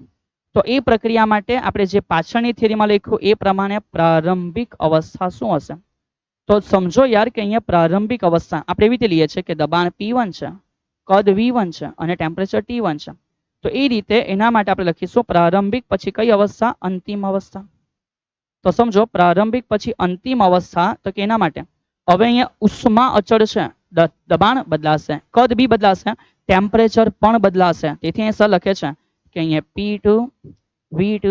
તો એ પ્રક્રિયા માટે આપણે જે પાછળની થિયરીમાં લખ્યું એ પ્રમાણે પ્રારંભિક અવસ્થા શું હશે? તો સમજો યાર કે અહીંયા પ્રારંભિક અવસ્થા આપણે એવી રીતે લઈએ છીએ કે દબાણ P1 છે, કદ V1 છે અને ટેમ્પરેચર T1 છે. તો એ રીતે એના માટે આપણે લખીશું પ્રારંભિક પછી કઈ અવસ્થા? અંતિમ અવસ્થા. તો સમજો પ્રારંભિક પછી અંતિમ અવસ્થા, તો કે એના માટે હવે અહીંયા ઉષ્મા અચળ છે, દબાણ બદલાશે, કદ બી બદલાશે, ટેમ્પરેચર પણ બદલાશે. તેથી અહીં સર લખે છે કે અહીંયા P2 V2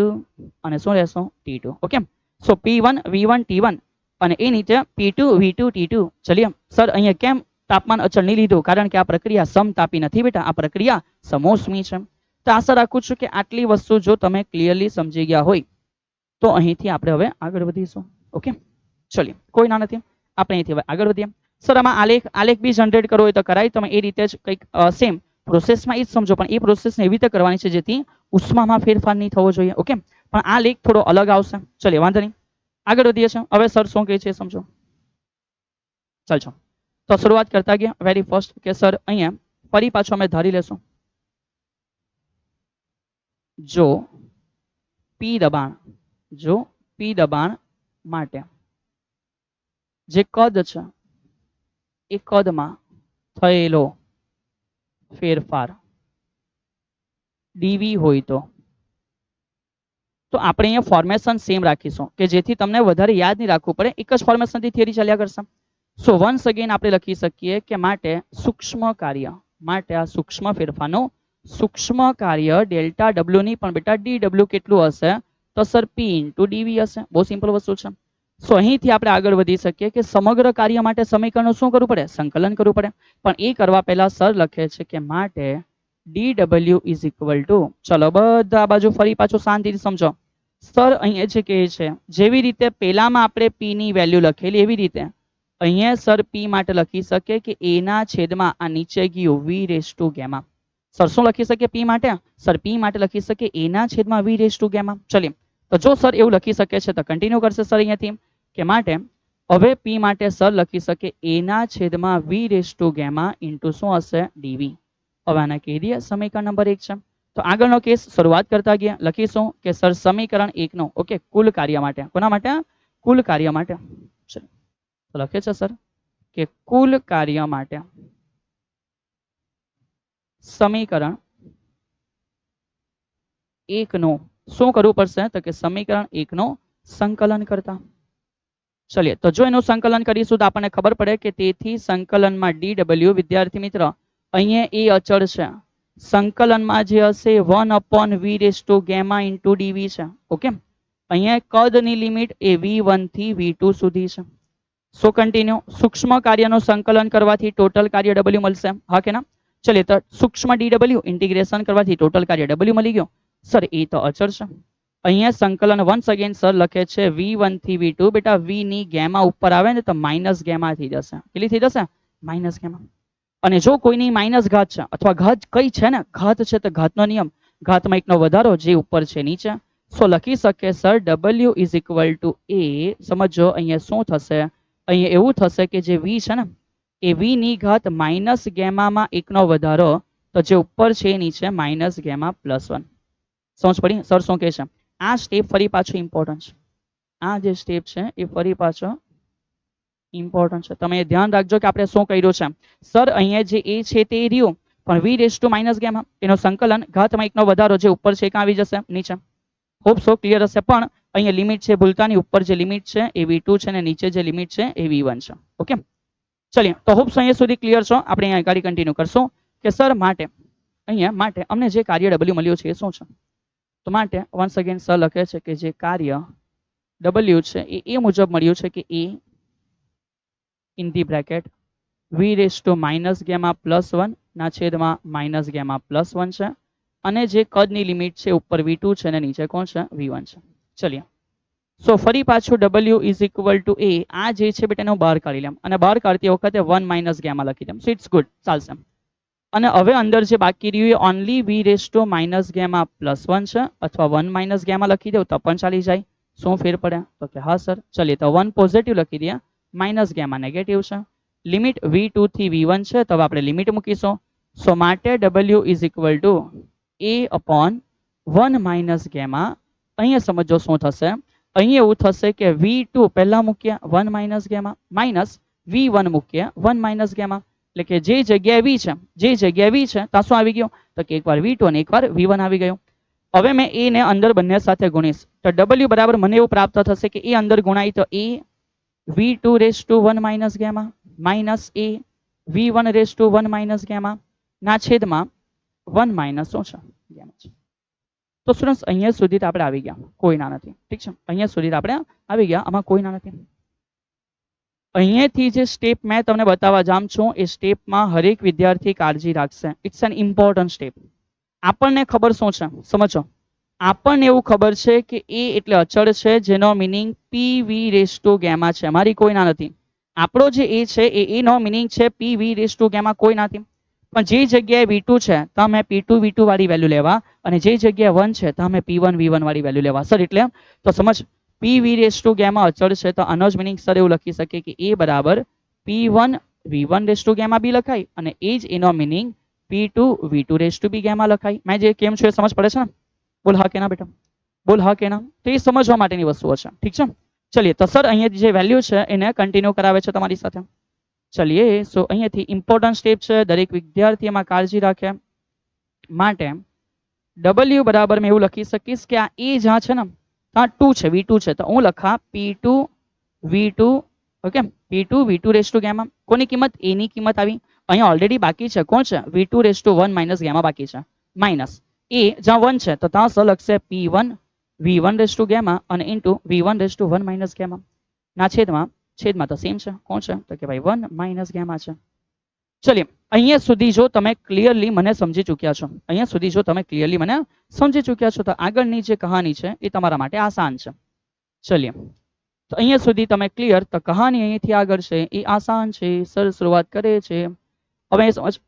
અને શું રહેશે T2. ઓકે, સો P1 V1 T1 અને એ નીચે P2 V2 T2. ચલિए સર અહીંયા કેમ તાપમાન અચળ નહીં લીધું? કારણ કે આ પ્રક્રિયા સમતાપી નથી બેટા, આ પ્રક્રિયા સમોષ્મી છે. તો આશા રાખું છું કે આટલી વસ્તુ જો તમે ક્લિયરલી સમજી ગયા હોય તો અહીંથી આપણે હવે આગળ વધીશું. ઓકે, ચલિए કોઈ ના નથી, આપણે અહીંથી હવે આગળ વધીએ. સર આમાં આલેખ બી જનરેટ કરવો હોય તો કરાય, તમે એ રીતે જ કંઈક સેમ પ્રોસેસમાં એ જ સમજો, પણ એ પ્રોસેસને એવી રીતે કરવાની છે જેથી ઉષ્મામાં ફેરફાર નહીં થવો જોઈએ. ઓકે, પણ આ લેખ થોડો અલગ આવશે. ચલિए વાંધો નહીં, આગળ વધીએ છીએ. હવે સર શું કહે છે સમજો. ચાલજો તો શરૂઆત કરતા ગયા વેરી ફર્સ્ટ કે સર અહીંયા ફરી પાછો અમે ધારી લેશું, જો P દબાણ માટે જે કદ છે એ કદમાં થયેલો ફેરફાર dV હોય તો આપણે અહીંયા ફોર્મેશન સેમ રાખીશું કે જેથી તમને વધારે યાદ નહીં રાખવું પડે, એક જ ફોર્મેશનથી થિયરી ચાલ્યા કરશે. સો વન્સ અગેન આપણે લખી શકીએ કે માટે સૂક્ષ્મ કાર્ય, માટે આ સૂક્ષ્મ ફેરફારનો સૂક્ષ્મ કાર્ય ડેલ્ટા ડબલ્યુ ની પણ બેટા dw કેટલું હશે તો સર P * dV હશે. બહુ સિમ્પલ વસ્તુ છે. સો અહીંથી આપણે આગળ વધી શકીએ કે સમગ્ર કાર્ય માટે સમીકરણનું શું કરવું પડે? સંકલન કરવું પડે. પણ એ કરવા પહેલા સર લખે છે કે માટે dw ઇઝ ઇક્વલ ટુ, ચલો બધા બાજુ ફરી પાછું શાંતિથી સમજો. સર અહીંયા જે કહે છે જેવી રીતે પહેલામાં આપણે P ની વેલ્યુ લખેલી એવી રીતે અહીંયા સર P માટે લખી શકે કે a ના છેદમાં આ નીચે ગયું v⁴ સર શું લખી શકે P માટે? સર P માટે લખી શકે a ના છેદમાં v⁴. ચલીએ તો જો સર એવું લખી શકે છે તો કન્ટિન્યુ કરશે સર અહીંયાથી કે માટે હવે P માટે સર લખી શકે a ના છેદમાં v⁴ ઇન્ટુ શું હશે dv. હવે આને કહી દઈએ સમીકરણ નંબર 1 છે. તો આગળનો કેસ શરૂઆત કરતા ગયા લખીશું કે સર સમીકરણ 1 નો ઓકે કુલ કાર્ય માટે, કોના માટે? કુલ કાર્ય માટે. ચલો તો લખે છે સર કે કુલ કાર્ય માટે સમીકરણ 1 નો શું કરવું પડશે તો કે સમીકરણ 1 નો સંકલન કરતા. ચલિए તો જો એનું સંકલન કરીશું તો આપણને ખબર પડે કે તેથી સંકલનમાં dw વિદ્યાર્થી મિત્ર અહીંયા એ અચળ છે, સંકલનમાં જે હશે 1/v⁴ ઇન્ટુ dv છે. ઓકે, અહીંયા કદની લિમિટ એ v1 થી v2 સુધી છે. સો કન્ટિન્યુ સૂક્ષ્મ કાર્યનું સંકલન કરવાથી ટોટલ કાર્ય w મળશે, હા કે ના? ચલિए તો સૂક્ષ્મ dw ઇન્ટિગ્રેશન કરવાથી ટોટલ કાર્ય w મળી ગયો. સર એ તો અચળ છે. અહીંયા સંકલન વન્સ અગેન સર લખે છે v1 થી v2, બેટા v ની ગેમા ઉપર આવે ને તો માઇનસ ગેમા થઈ જશે. કેટલી થઈ જશે? Minus gamma. અને જો કોઈની માઇનસ ઘાત છે અથવા ઘાત કઈ છે ને ઘાત છે તો ઘાતનો નિયમ, ઘાતમાં એકનો વધારો જે ઉપર છે નીચે. સો લખી શકે sir w is equal two a, સમજો અહીંયા શું થશે, અહીંયા એવું થશે કે જે v છે ને એ v ની ઘાત માઇનસ ગેમામાં એકનો વધારો તો જે ઉપર છે એ નીચે માઇનસ ગેમા +1. સમજ પડી? સર શું કહે છે? આ સ્ટેપ ફરી પાછું ઇમ્પોર્ટન્ટ છે, આ જે સ્ટેપ છે એ ફરી પાછો ઇમ્પોર્ટન્ટ છે. તમે ધ્યાન રાખજો કે આપણે શું કર્યું છે. સર અહીંયા જે a છે તે રહ્યું પણ v⁻⁻ એનો સંકલન ઘાતમાં એકનો વધારો જે ઉપર છે એ આવી જશે નીચે. હોપ સો ક્લિયર હશે. પણ અહીંયા લિમિટ છે ભૂલતાની, ઉપર જે લિમિટ છે એ v2 છે અને નીચે જે લિમિટ છે એ v1 છે. ઓકે ચલીએ તો હોપ સો અહીંયા સુધી ક્લિયર છો. આપણે અહીંયા ગાડી કન્ટિન્યુ કરશું કે સર માટે અહીંયા માટે અમને જે કાર્ય w મળ્યું છે એ શું છે? તો માટે વન્સ અગેન સર લખે છે કે જે કાર્ય w છે એ મુજબ મળ્યું છે કે a in the bracket v⁻⁻ ના છેદમાં માઇનસ ગેમા +1 છે અને જે કદની લિમિટ છે ઉપર v2 છે અને નીચે કોણ છે v1 છે. ચલીએ સો ફરી પાછું w is equal two a, આ જે છે બેટા એનું બહાર કાઢી લેમ અને બહાર કાઢતી વખતે 1 - ગેમા લખી દેમ. સો ઇટ્સ ગુડ, ચાલશે. અને હવે અંદર જે બાકી રહ્યું એ ઓનલી v⁻⁻ +1 છે અથવા 1 - ગેમા લખી દઉં તો પણ ચાલી જાય. શું ફેર પડે તો કે હા સર. ચલીએ તો 1 પોઝિટિવ લખી દઈએ, માઇનસ ગેમા નેગેટિવ છે. લિમિટ v2 થી v1 છે તો આપણે લિમિટ મૂકીશું. સો માટે w is equal two a/1 - gamma. અહીંયા સમજો શું થશે, અહીંયા એવું થશે કે v2 પહેલા મૂકીએ 1 - ગેમા માઇનસ v1 મૂકીએ 1 - ગેમા. એટલે કે જે જગ્યાએ v છે ત્યાં શું આવી ગયો તો કે એકવાર v2 અને એકવાર v1 આવી ગયું. હવે મેં a ને અંદર બંને સાથે ગુણીશ તો w બરાબર મને એવું પ્રાપ્ત થશે કે એ અંદર ગુણાય તો a v2 raise to 1 minus gamma minus A v1 raise to 1 minus gamma ના છેદમાં 1 માઇનસ શું છે ગેમા છે. તો સ્ટુડન્ટ્સ અહીંયા સુધી તો આપણે આવી ગયા, કોઈ ના નથી. ઠીક છે, અહીંયા સુધી તો આપણે આવી ગયા, આમાં કોઈ ના નથી. અહીંયાથી જે સ્ટેપ મેં તમને બતાવવા જામ છું એ સ્ટેપમાં હરેક વિદ્યાર્થી કાળજી રાખશે. It's an important step. આપણને ખબર શું છે સમજો, આપણને એવું ખબર છે કે એ એટલે અચળ છે જેનો meaning P V raise to gamma છે, મારી કોઈ ના નથી. આપણો જે એ છે એ નો મિનિંગ છે પી વી રેસ ટુ ગેમા કોઈ નથી. પણ જે જગ્યાએ v2 છે તો અમે p2 v2 વાળી વેલ્યુ લેવા, અને જે જગ્યાએ 1 છે તો અમે p1 v1 વાળી વેલ્યુ લેવા. સર એટલે તો સમજ, પી વી રેસ ટુ ગેમા અચળ છે તો આનો જ મિનિંગ સર એવું લખી શકે કે એ બરાબર p1 v1 raise to gamma બી લખાય, અને એ જ એનો meaning p2 v2 raise to be gamma લખાય. મેં જે કેમ છું એ સમજ પડે છે ને? બોલ હા કે ના બેટા, બોલ હા કે ના. તો એ સમજવા માટેની વસ્તુઓ છે. ઠીક છે, ચલિए. તો સર અહીંયા જે વેલ્યુ છે એને કન્ટિન્યુ કરાવે છે તમારી સાથે. ચલિए, સો અહીંયાથી ઇમ્પોર્ટન્ટ સ્ટેપ છે, દરેક વિદ્યાર્થી એમાં કાળજી રાખે માટે w બરાબર મેં એવું લખી શકીશ કે આ એ જ્યાં છે ને ત્યાં 2 છે, v2 છે, તો હું લખા p2 v2. Okay, p2 v2 raise to gamma. કોની કિંમત? a ની કિંમત આવી. અહીંયા ઓલરેડી બાકી છે કોણ છે? v2 raise to 1 minus gamma બાકી છે, માઇનસ એ જ્યાં 1 છે તો ત્યાં સર લખશે p1 v1 raise to gamma અને into v1 raise to 1 minus gamma ના છેદમાં, છેદમાં તો સેમ છે કોણ છે તો કે ભાઈ 1 માઇનસ ગેમા છે. ચલિए, અહીંયા સુધી જો તમે ક્લિયરલી મને સમજી ચૂક્યા છો, અહીંયા સુધી જો તમે ક્લિયરલી મને સમજી ચૂક્યા છો તો આગળની જે કહાની છે એ તમારા માટે આસાન છે. ચલિए, તો અહીંયા સુધી તમે ક્લિયર, તો કહાની અહીંથી આગળ છે એ આસાન છે. સર શરૂઆત કરે છે. હવે સમજ,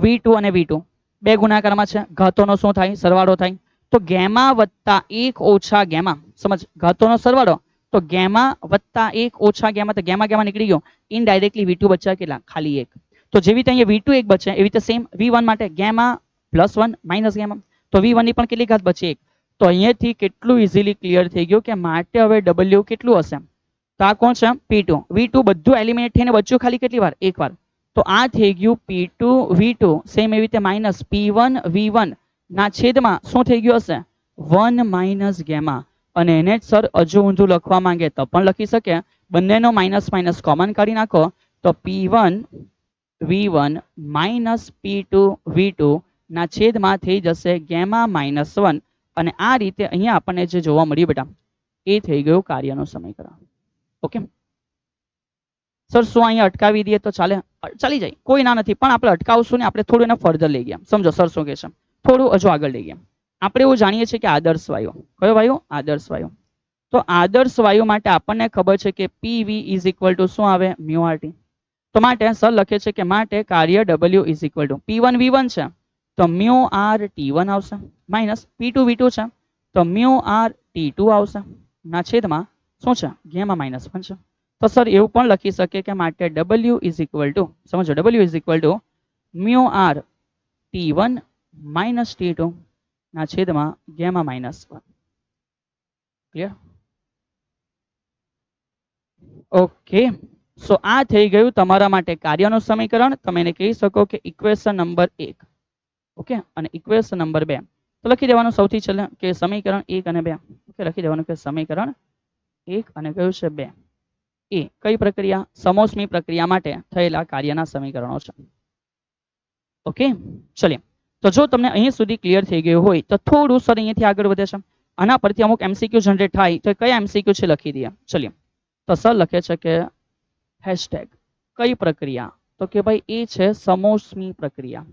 v2 અને v2 બે ગુણાકારમાં છે, ઘાતોનો શું થાય? સરવાળો થાય. તો ગેમા વત્તા 1 ઓછા ગેમા, સમજ ઘાતોનો સરવાળો, તો ગેમા વત્તા 1 ઓછા ગેમા, તો ગેમા ગેમા નીકળી ગયો, ઇનડાયરેક્ટલી v2 બચ્યા કેટલા? ખાલી 1. તો જેવી રીતે અહીંયા v2 1 બચે એવી રીતે સેમ v1 માટે ગેમા +1 માઇનસ ગેમા, તો v1 ની પણ કેટલી ઘાત બચે? 1. તો અહીંયાથી કેટલું ઇઝીલી ક્લિયર થઈ ગયું કે માટે હવે w કેટલું હશે? તો આ કોણ છે? p2. v2 બધું એલિમિનેટ થઈને બચ્યું ખાલી કેટલી વાર? એક વાર. તો આ થઈ ગયું p2 v2, સેમ એવી રીતે માઇનસ p1 v1 ના છેદમાં શું થઈ ગયું હશે? 1 માઇનસ ગેમા. અને એને જ સર હજુ ઊંધું લખવા માંગે તો પણ લખી શકે, બંનેનો માઇનસ માઇનસ કોમન કાઢી નાખો તો p1 v1 minus p2 v2 ના છેદમાં થઈ જશે ગેમા -1. અને આ રીતે અહીંયા આપણને જે જોવા મળ્યું બેટા એ થઈ ગયું કાર્યનું સમીકરણ. ઓકે સર, શું અહીંયા અટકાવી દઈએ તો ચાલે? ચાલી જાય, કોઈ ના નથી, પણ આપણે અટકાવશું ને, આપણે થોડું એને ફર્ધર લઈ ગયા. સમજો સર શું કહે છે, થોડું હજુ આગળ લઈ ગયા. આપણે એવું જાણીએ છીએ કે આદર્શ વાયુ, કયો વાયુ? આદર્શ વાયુ. તો આદર્શ વાયુ માટે આપણને ખબર છે કે PV ઇઝ ઇક્વલ ટુ શું આવે? μRT. તો માટે સર લખે છે કે માટે કાર્ય W is equal two P1 V1 છે તો μRT1 આવશે, માઇનસ P2 V2 છે તો μRT2 આવશે, ના છેદમાં શું છે? ગેમા -1 છે. તો સર એવું પણ લખી શકે કે માટે W ઇઝ ઇક્વલ ટુ, સમજો W is equal two μRT1 minus T2 ના છેદમાં ગેમા -1. ક્લિયર? ઓકે, સો આ થઈ ગયું તમારા માટે કાર્યનું સમીકરણ. તમે એને કહી શકો કે ઇક્વેશન નંબર 1. ઓકે, અને ઇક્વેશન નંબર 2 તો લખી દેવાનું સૌથી છેલ્લે કે સમીકરણ 1 અને 2. ઓકે, લખી દેવાનું કે સમીકરણ 1 અને કયું છે 2 એ કઈ પ્રક્રિયા? સમોષ્મી પ્રક્રિયા માટે થયેલા કાર્યના સમીકરણો છે. ઓકે, ચલિए. તો જો તમને અહીં સુધી ક્લિયર થઈ ગયું હોય તો થોડું સર અહીંયાથી આગળ વધે છે, આના પરથી અમુક MCQ જનરેટ થાય તો કયા MCQ છે લખી દઈએ. ચલિए, તો સર લખે છે કે હેશટેગ કઈ પ્રક્રિયા? તો કે ભાઈ એ છે સમોષ્મી પ્રક્રિયા.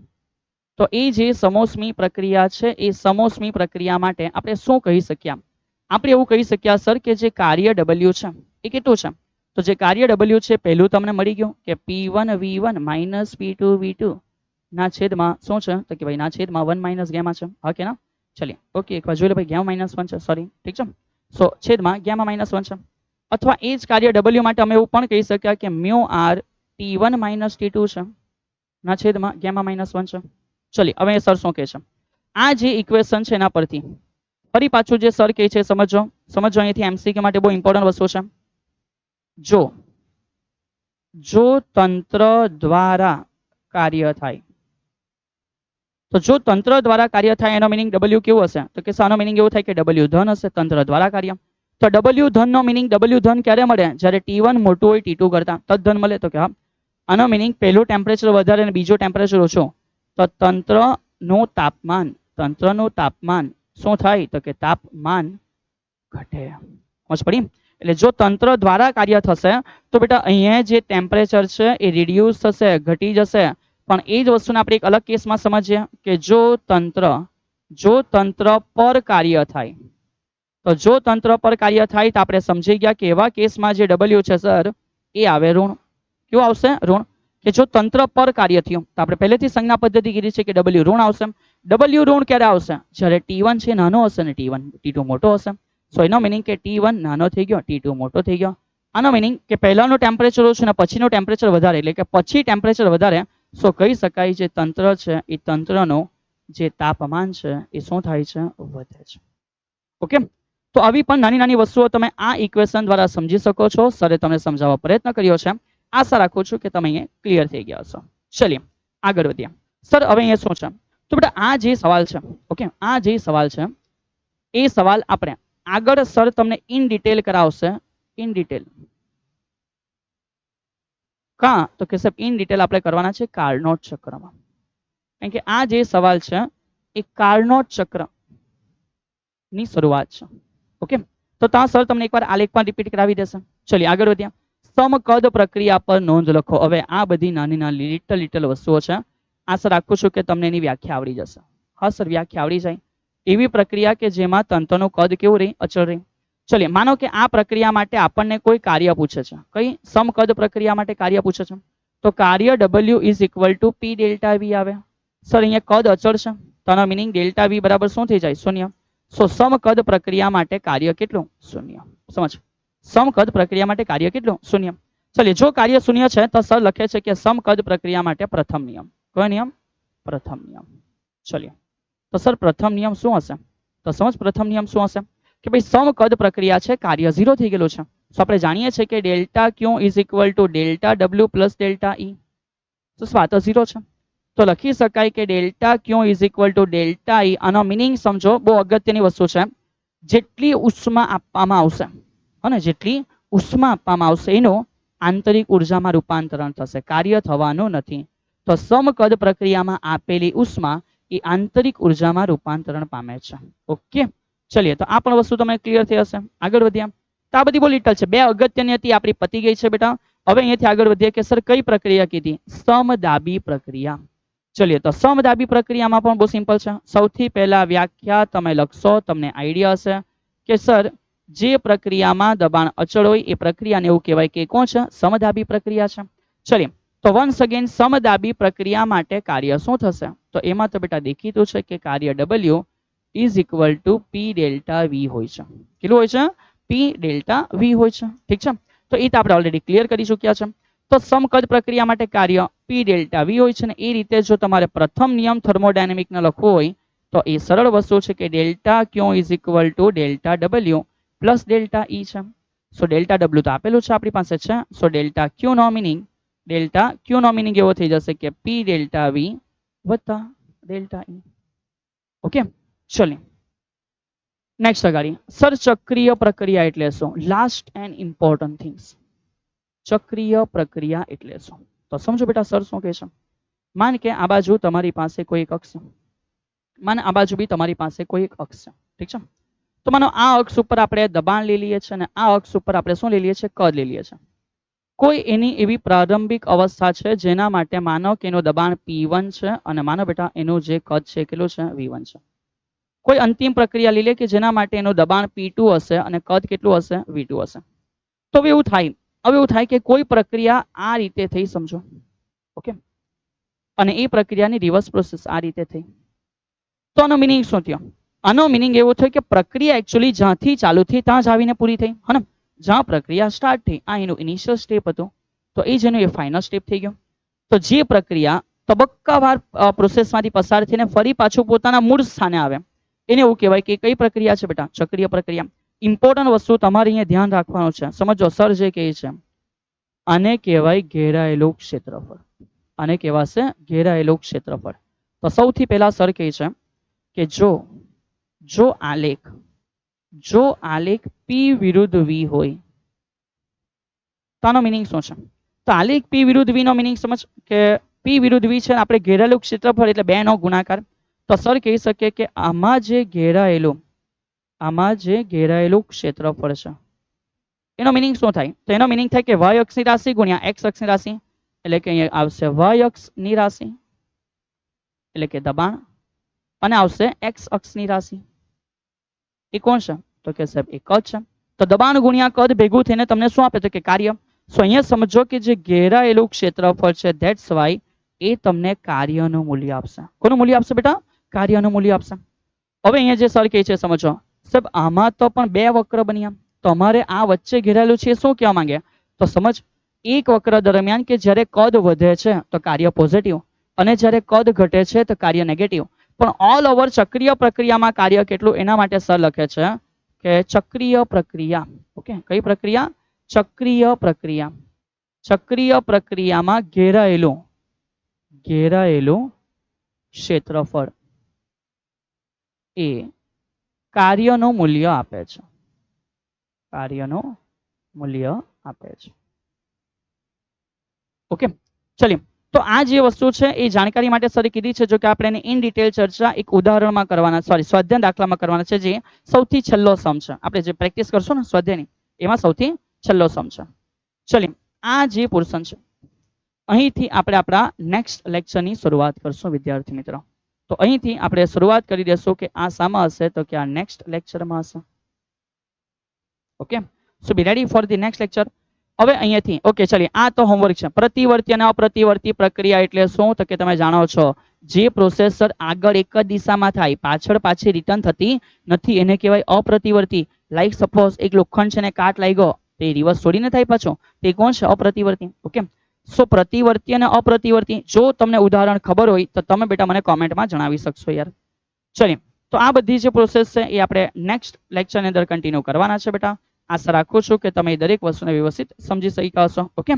તો એ જે સમોષ્મી પ્રક્રિયા છે એ સમોષ્મી પ્રક્રિયા માટે આપણે શું કહી શકીએ? આપણે એવું કહી શકીએ સર કે જે કાર્ય W છે એ કેટલું છે? તો જે કાર્ય W છે પહેલું તમને મળી ગયું કે P1 V1 minus P2 V2 ના છેદમાં શું છે? તો કે ભાઈ ના છેદમાં 1 માઇનસ ગેમા છે. હા કે ના? ચલિए, ઓકે, એક વાર જોઈ લો ભાઈ, ગેમા -1 છે, સોરી, ઠીક છે. સો છેદમાં ગેમા -1 છે. અથવા એ જ કાર્ય W માટે અમે એવું પણ કહી શકીએ કે μRT1 માઇનસ T2 છે ના છેદમાં ગેમા -1 છે. ચલિए, હવે સર શું કહે છે? આ જે ઇક્વેશન છે એના પરથી ફરી પાછું જે સર કહે છે સમજો, સમજો અહીંથી MCQ માટે બહુ ઇમ્પોર્ટન્ટ વસ્તુ છે. જો તંત્ર દ્વારા કાર્ય થાય, તો જો તંત્ર દ્વારા કાર્ય થાય એનો મિનિંગ W કેવું હશે? તો કે આનો મિનિંગ એવું થાય કે W ધન હશે, તંત્ર દ્વારા કાર્ય. તો ડબલ્યુ ધન નો મિનિંગ ડબલ્યુ ધન ક્યારે મળે? જ્યારે T1 મોટું હોય T2 કરતા, તદ્ધન મળે. તો કે હા. આનો મિનિંગ પહેલું ટેમ્પરેચર વધારે અને બીજો ટેમ્પરેચર ઓછો, તો તંત્રનું તાપમાન શું થાય? તો કે તાપમાન ઘટે. સમજ પડી? એટલે જો તંત્ર દ્વારા કાર્ય થશે તો બેટા અહીંયા જે ટેમ્પરેચર છે એ રિડ્યુસ થશે, ઘટી જશે. પણ એ જ વસ્તુને આપણે એક અલગ કેસમાં સમજીએ કે જો તંત્ર પર કાર્ય થાય, તો જો તંત્ર પર કાર્ય થાય તો આપણે સમજી ગયા કે એવા કેસમાં જે ડબલ્યુ છે સર એ આવે ઋણ. કેવું આવશે? ઋણ. કે જો તંત્ર પર કાર્ય થયું તો આપણે પહેલેથી સંજ્ઞા પદ્ધતિ કીધી છે કે ડબલ્યુ ઋણ આવશે. ડબલ્યુ ઋણ ક્યારે આવશે? જ્યારે T1 છે નાનો હશે ને T2 મોટો હશે. સો એનો મિનિંગ કે T1 નાનો થઈ ગયો, T2 મોટો થઈ ગયો. આનો મિનિંગ કે પહેલાનું ટેમ્પરેચર ઓછું ને પછીનું ટેમ્પરેચર વધારે, એટલે કે પછી ટેમ્પરેચર વધારે. સો કહી શકાય જે તંત્ર છે એ તંત્રનું જે તાપમાન છે એ શું થાય છે? વધે છે. ઓકે. તો આવી પણ નાની નાની વસ્તુઓ તમે આ ઇક્વેશન દ્વારા સમજી શકો છો. સરે તમને સમજાવવા પ્રયત્ન કર્યો છે. આશા રાખું છું કે તમે અહીંયા ક્લિયર થઈ ગયા હશો. ચલીએ આગળ વધીએ. સર હવે અહીંયા શું છે? તો બેટા આ જે સવાલ છે, ઓકે, આ જે સવાલ છે એ સવાલ આપણે આગળ સર તમને ઇન ડિટેલ કરાવશે. ઇન ડિટેલ કા? તો કે સાહેબ ઇન ડિટેલ આપણે કરવાના છે કાર્નોટ ચક્રમાં. કારણ કે આ જે સવાલ છે એ કાર્નોટ ચક્ર ની શરૂઆત છે. ઓકે. તો ત્યાં સર તમને એકવાર આલેખ પણ રિપીટ કરાવી દેશે. ચલિए આગળ વધીએ. સમકદ પ્રક્રિયા પર નોંધ લખો. હવે આ બધી નાની નાની લિટલ વસ્તુઓ છે. આશા રાખું છું કે તમને એની વ્યાખ્યા આવડી જશે. હા સર, વ્યાખ્યા આવડી જાય. એવી પ્રક્રિયા કે જેમાં તંત્રનું કદ કેવું રહે? અચળ રહે. ચલિए માનો કે આ પ્રક્રિયા માટે આપણને કોઈ કાર્ય પૂછે છે. કઈ સમકદ પ્રક્રિયા માટે કાર્ય પૂછે છે? તો કાર્ય W is equal two P delta V આવે. સર અહીંયા કદ અચળ છે, તેનો મિનિંગ ડેલ્ટા V બરાબર શું થઈ જાય? શૂન્ય. સો સમકદ પ્રક્રિયા માટે કાર્ય કેટલું? શૂન્ય. સમજ? સમકદ પ્રક્રિયા માટે કાર્ય કેટલું? શૂન્ય. ચલિए જો કાર્ય શૂન્ય છે તો સર લખે છે કે સમકદ પ્રક્રિયા માટે પ્રથમ નિયમ. કયો નિયમ? પ્રથમ નિયમ. ચલિए તો સર પ્રથમ નિયમ શું હશે? તો સમજ પ્રથમ નિયમ શું હશે? કે ભાઈ સમકદ પ્રક્રિયા છે, કાર્ય 0 થઈ ગયેલું છે. તો આપણે જાણીએ છીએ કે delta Q is equal to delta W plus delta E. તો સ્વાત 0 છે. તો લખી શકાય કે delta Q is equal to delta E. આનો મિનિંગ સમજો, બહુ અગત્યની વસ્તુ છે. જેટલી ઉષ્મા આપવામાં આવશે અને જેટલી ઉષ્મા આપવામાં આવશે એનું આંતરિક ઉર્જામાં રૂપાંતરણ થશે, કાર્ય થવાનું નથી. તો સમકદ પ્રક્રિયામાં આપેલી ઉષ્મા એ આંતરિક ઉર્જામાં રૂપાંતરણ પામે છે. ઓકે. ચલિए તો આ પણ વસ્તુ તમને ક્લિયર થઈ હશે. આગળ વધ્યા. તો આ બધી બહુ લિટલ છે. બે અગત્યની હતી, આપણી પતી ગઈ છે બેટા. હવે અહીંયાથી આગળ વધીએ કે સર કઈ પ્રક્રિયા કીધી? સમદાબી પ્રક્રિયા. ચલિए તો સમદાબી પ્રક્રિયામાં પણ બહુ સિમ્પલ છે. સૌથી પહેલા વ્યાખ્યા તમે લખશો, તમને આઈડિયા હશે કે સર જે પ્રક્રિયામાં દબાણ અચળ હોય એ પ્રક્રિયાને એવું કહેવાય કે કોણ છે? સમદાબી પ્રક્રિયા છે. ચલિए તો વન્સ અગેન સમદાબી પ્રક્રિયા માટે કાર્ય શું થશે? તો એમાં તો બેટા દેખીતું છે કે કાર્ય W is equal two P delta V હોય છે. કેટલું હોય છે? P ડેલ્ટા V હોય છે. ઠીક છે. તો એ તો આપણે ઓલરેડી ક્લિયર કરી ચૂક્યા છે. તો સમકદ પ્રક્રિયા માટે કાર્ય P ડેલ્ટા V હોય છે ને એ રીતે જો તમારે પ્રથમ નિયમ થર્મોડાયનેમિકનો લખવો હોય તો એ સરળ વસ્તુ છે કે delta Q is equal to delta W plus delta E છે. સો ડેલ્ટા W તો આપેલું છે આપણી પાસે છે. સો ડેલ્ટા Q નો મિનિંગ એવો થઈ જશે કે P ડેલ્ટા V વત્તા ડેલ્ટા E. ઓકે. ચલો નેક્સ્ટ અગાડી. સર ચક્રીય પ્રક્રિયા એટલે શું? Last and important things. ચક્રીય પ્રક્રિયા એટલે શું? તો સમજો બેટા સર શું કહે છે. માન કે આ બાજુ તમારી પાસે કોઈ એક અક્ષ છે, માન આ બાજુ બી તમારી પાસે કોઈ એક અક્ષ છે. ઠીક છે. તો માનો આ અક્ષ ઉપર આપણે દબાણ લઈ લઈએ છીએ અને આ અક્ષ ઉપર આપણે શું લઈ લઈએ છીએ? કદ લઈ લઈએ છીએ. કોઈ એની એવી પ્રારંભિક અવસ્થા છે જેના માટે માનો કે એનું દબાણ P1 છે અને માનો બેટા એનું જે કદ છે કેટલું છે? V1 છે. કોઈ અંતિમ પ્રક્રિયા લઈ લે કે જેના માટે એનું દબાણ P2 હશે અને કદ કેટલું હશે? V2 હશે. તો હવે એવું થાય કે કોઈ પ્રક્રિયા આ રીતે થઈ, સમજો. ઓકે. અને એ પ્રક્રિયાની રિવર્સ પ્રોસેસ આ રીતે થઈ. તો આનો મિનિંગ શું થયો? આનો મિનિંગ એવો થયો કે પ્રક્રિયા એકચ્યુઅલી જ્યાંથી ચાલુ થઈ ત્યાં જ આવીને પૂરી થઈ. હા ને? જ્યાં પ્રક્રિયા સ્ટાર્ટ થઈ આ એનું ઇનિશિયલ સ્ટેપ હતું, તો એ જ એનું એ ફાઇનલ સ્ટેપ થઈ ગયો. તો જે પ્રક્રિયા તબક્કાવાર પ્રોસેસમાંથી પસાર થઈને ફરી પાછું પોતાના મૂળ સ્થાને આવે એને એવું કહેવાય કે કઈ પ્રક્રિયા છે બેટા? ચક્રીય પ્રક્રિયા. ઇમ્પોર્ટન્ટ વસ્તુ તમારે અહીંયા ધ્યાન રાખવાનું છે. સમજો સર જે કહે છે આને કહેવાય ઘેરાયેલું ક્ષેત્રફળ. આને કહેવાશે ઘેરાયેલું ક્ષેત્રફળ. તો સૌથી પહેલા સર કહે છે કે જો આલેખ જો આલેખ P વિરુદ્ધ V હોય તો આનો મિનિંગ શું છે? તો આલેખ P વિરુદ્ધ V નો મિનિંગ સમજ કે P વિરુદ્ધ V છે આપણે ઘેરાયેલું ક્ષેત્રફળ એટલે 2 નો ગુણાકાર. તો સર કહી શકે કે આમાં જે ઘેરાયેલું ક્ષેત્રફળ છે એનો મિનિંગ શું થાય? તો એનો મિનિંગ થાય કે y અક્ષની રાશિ ગુણ્યા x અક્ષની રાશિ એટલે કે અહીંયા આવશે y અક્ષની રાશિ એટલે કે દબાણ અને આવશે x અક્ષની રાશિ. એ કોણ છે? તો કે સાહેબ એ કદ છે. તો દબાણ ગુણ્યા કદ ભેગું થઈને તમને શું આપે? તો કે કાર્ય. સો અહીંયા સમજો કે જે ઘેરાયેલું ક્ષેત્રફળ છે ધેટ્સ વાય એ તમને કાર્યનું મૂલ્ય આપશે. કોનું મૂલ્ય આપશે બેટા? કાર્યનું મૂલ્ય આપશે. હવે અહીંયા જે સર કહે છે સમજો સાહેબ આમાં તો પણ 2 વક્ર બન્યા. તો અમારે આ વચ્ચે ઘેરાયેલું છે શું કહેવા માંગે? તો સમજ એક વક્ર દરમિયાન કે જ્યારે કદ વધે છે તો કાર્ય પોઝિટિવ અને જ્યારે કદ ઘટે છે તો કાર્ય નેગેટિવ. પણ ઓલ ઓવર ચક્રીય પ્રક્રિયામાં કાર્ય કેટલું એના માટે સર લખે છે કે ચક્રીય પ્રક્રિયા. ઓકે, કઈ પ્રક્રિયા? ચક્રીય પ્રક્રિયા. ચક્રીય પ્રક્રિયામાં ઘેરાયેલું ક્ષેત્રફળ એ કાર્યનું મૂલ્ય આપે છે. કાર્યનું મૂલ્ય આપે છે. ઓકે, ચલિए તો આ જે વસ્તુ છે એ જાણકારી માટે સર કીધી છે. જો કે આપણે એની ઇન ડિટેલ ચર્ચા એક ઉદાહરણમાં કરવાના સ્વાધ્યાય દાખલામાં કરવાના છે જે સૌથી છેલ્લો સમ છે. આપણે જે પ્રેક્ટિસ કરશું ને સ્વાધ્યાયની એમાં સૌથી છેલ્લો સમ છે. ચલિए આ જે પોર્શન છે અહીંથી આપણે આપણા નેક્સ્ટ લેક્ચરની શરૂઆત કરશું વિદ્યાર્થી મિત્રો. તો અહીંથી આપણે શરૂઆત કરી દેશું કે આ શામાં હશે? તો કે આ નેક્સ્ટ લેક્ચરમાં હશે. Okay, so be ready for the next lecture. હવે અહીંયાથી ઓકે ચલીએ આ તો હોમવર્ક છે. પ્રતિવર્તી અને અપ્રતિવર્તી પ્રક્રિયા એટલે શું? તો કે તમે જાણો છો જે પ્રોસેસર આગળ એક જ દિશામાં થાય પાછળ પાછી રિટર્ન થતી નથી એને કહેવાય અપ્રતિવર્તી. લાઈક સપોઝ એક લોખંડ છે ને કાટ લાગ્યો તો એ રિવર્સ છોડીને થાય પાછો, તે કોણ છે? અપ્રતિવર્તી. ઓકે, સો પ્રતિવર્તી અને અપ્રતિવર્તી જો તમને ઉદાહરણ ખબર હોય તો તમે બેટા મને કોમેન્ટમાં જણાવી શકશો યાર. ચલીએ તો આ બધી જે પ્રોસેસ છે એ આપણે નેક્સ્ટ લેક્ચરની અંદર કન્ટિન્યુ કરવાના છે બેટા. આશા રાખું છું કે તમે દરેક વસ્તુને વ્યવસ્થિત સમજી શક્યા હશો. ઓકે,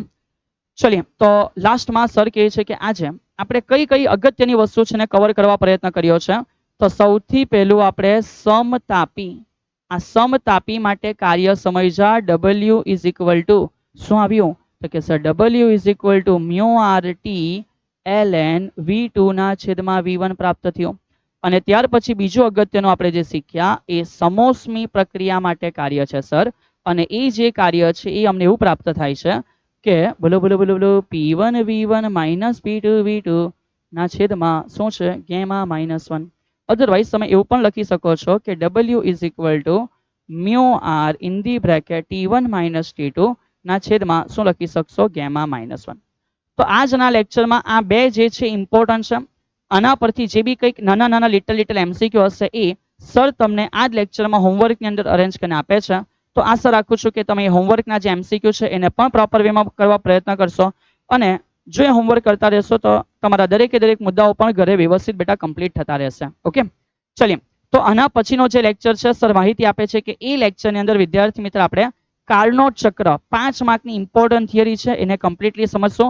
ચલીએ તો લાસ્ટમાં સર કહે છે કે આજે આપણે કઈ કઈ અગત્યની વસ્તુ છે ને કવર કરવા પ્રયત્ન કર્યો છે. તો સૌથી પહેલું આપણે સમતાપી. આ સમતાપી માટે કાર્ય સમજ્યા. W ઇઝ ઇક્વલ ટુ શું આવ્યું? તો કે sir W is equal to mu RT ln V2 ના છેદમાં V1 પ્રાપ્ત થયું. અને ત્યાર પછી બીજું અગત્યનું આપણે જે શીખ્યા એ સમોષ્મી પ્રક્રિયા માટે કાર્ય છે સર. અને એ જે કાર્ય છે એ અમને એવું પ્રાપ્ત થાય છે કે બોલો બોલો બોલો બોલો P1 V1 minus P2 V2 ના છેદમાં શું છે? ગેમા -1. અધરવાઇઝ તમે એવું પણ લખી શકો છો કે W is equal to mu R in the bracket T1 minus T2 ના છેદમાં શું લખી શકશો? ગેમા -1. તો આજના લેક્ચરમાં આ બે જે છે ઇમ્પોર્ટન્ટ છે. આના પરથી જે બી કંઈક નાના નાના લિટલ MCQ હશે એ સર તમને આ જ લેક્ચરમાં હોમવર્કની અંદર અરેન્જ કરીને આપે છે. તો આશા રાખું છું કે તમે હોમવર્કના જે MCQ છે એને પણ પ્રોપર વેમાં કરવા પ્રયત્ન કરશો. અને જો એ હોમવર્ક કરતા રહેશો તો તમારા દરેકે દરેક મુદ્દાઓ પણ ઘરે વ્યવસ્થિત બેટા કમ્પ્લીટ થતા રહેશે. ઓકે, ચલીએ તો આના પછીનો જે લેક્ચર છે સર માહિતી આપે છે કે એ લેક્ચરની અંદર વિદ્યાર્થી મિત્ર આપણે કાર્નોટ ચક્ર 5 માર્કની ઇમ્પોર્ટન્ટ થિયરી છે એને કમ્પ્લીટલી સમજશો.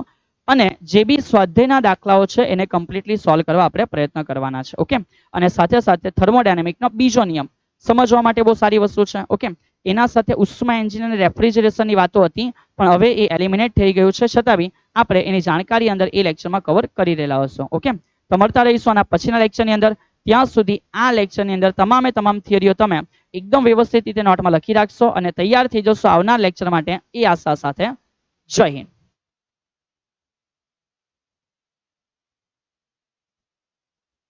અને જે બી સ્વાધ્યાયના દાખલાઓ છે એને કમ્પ્લીટલી સોલ્વ કરવા આપણે પ્રયત્ન કરવાના છે. ઓકે, અને સાથે સાથે થર્મોડાયનેમિકનો બીજો નિયમ સમજવા માટે બહુ સારી વસ્તુ છે. ઓકે, એના સાથે ઉષ્મા એન્જિન અને રેફ્રિજરેશનની વાતો હતી પણ હવે એ એલિમિનેટ થઈ ગયું છે. છતાં બી આપણે એની જાણકારી અંદર એ લેક્ચરમાં કવર કરી રહેલા હશો. ઓકે, તો મળતા રહીશું આના પછીના લેક્ચરની અંદર. ત્યાં સુધી આ લેક્ચરની અંદર તમામ થિયરીઓ તમે એકદમ વ્યવસ્થિત રીતે નોટમાં લખી રાખશો અને તૈયાર થઈ જશો આવનાર લેક્ચર માટે એ આશા સાથે. જય હિન્દ.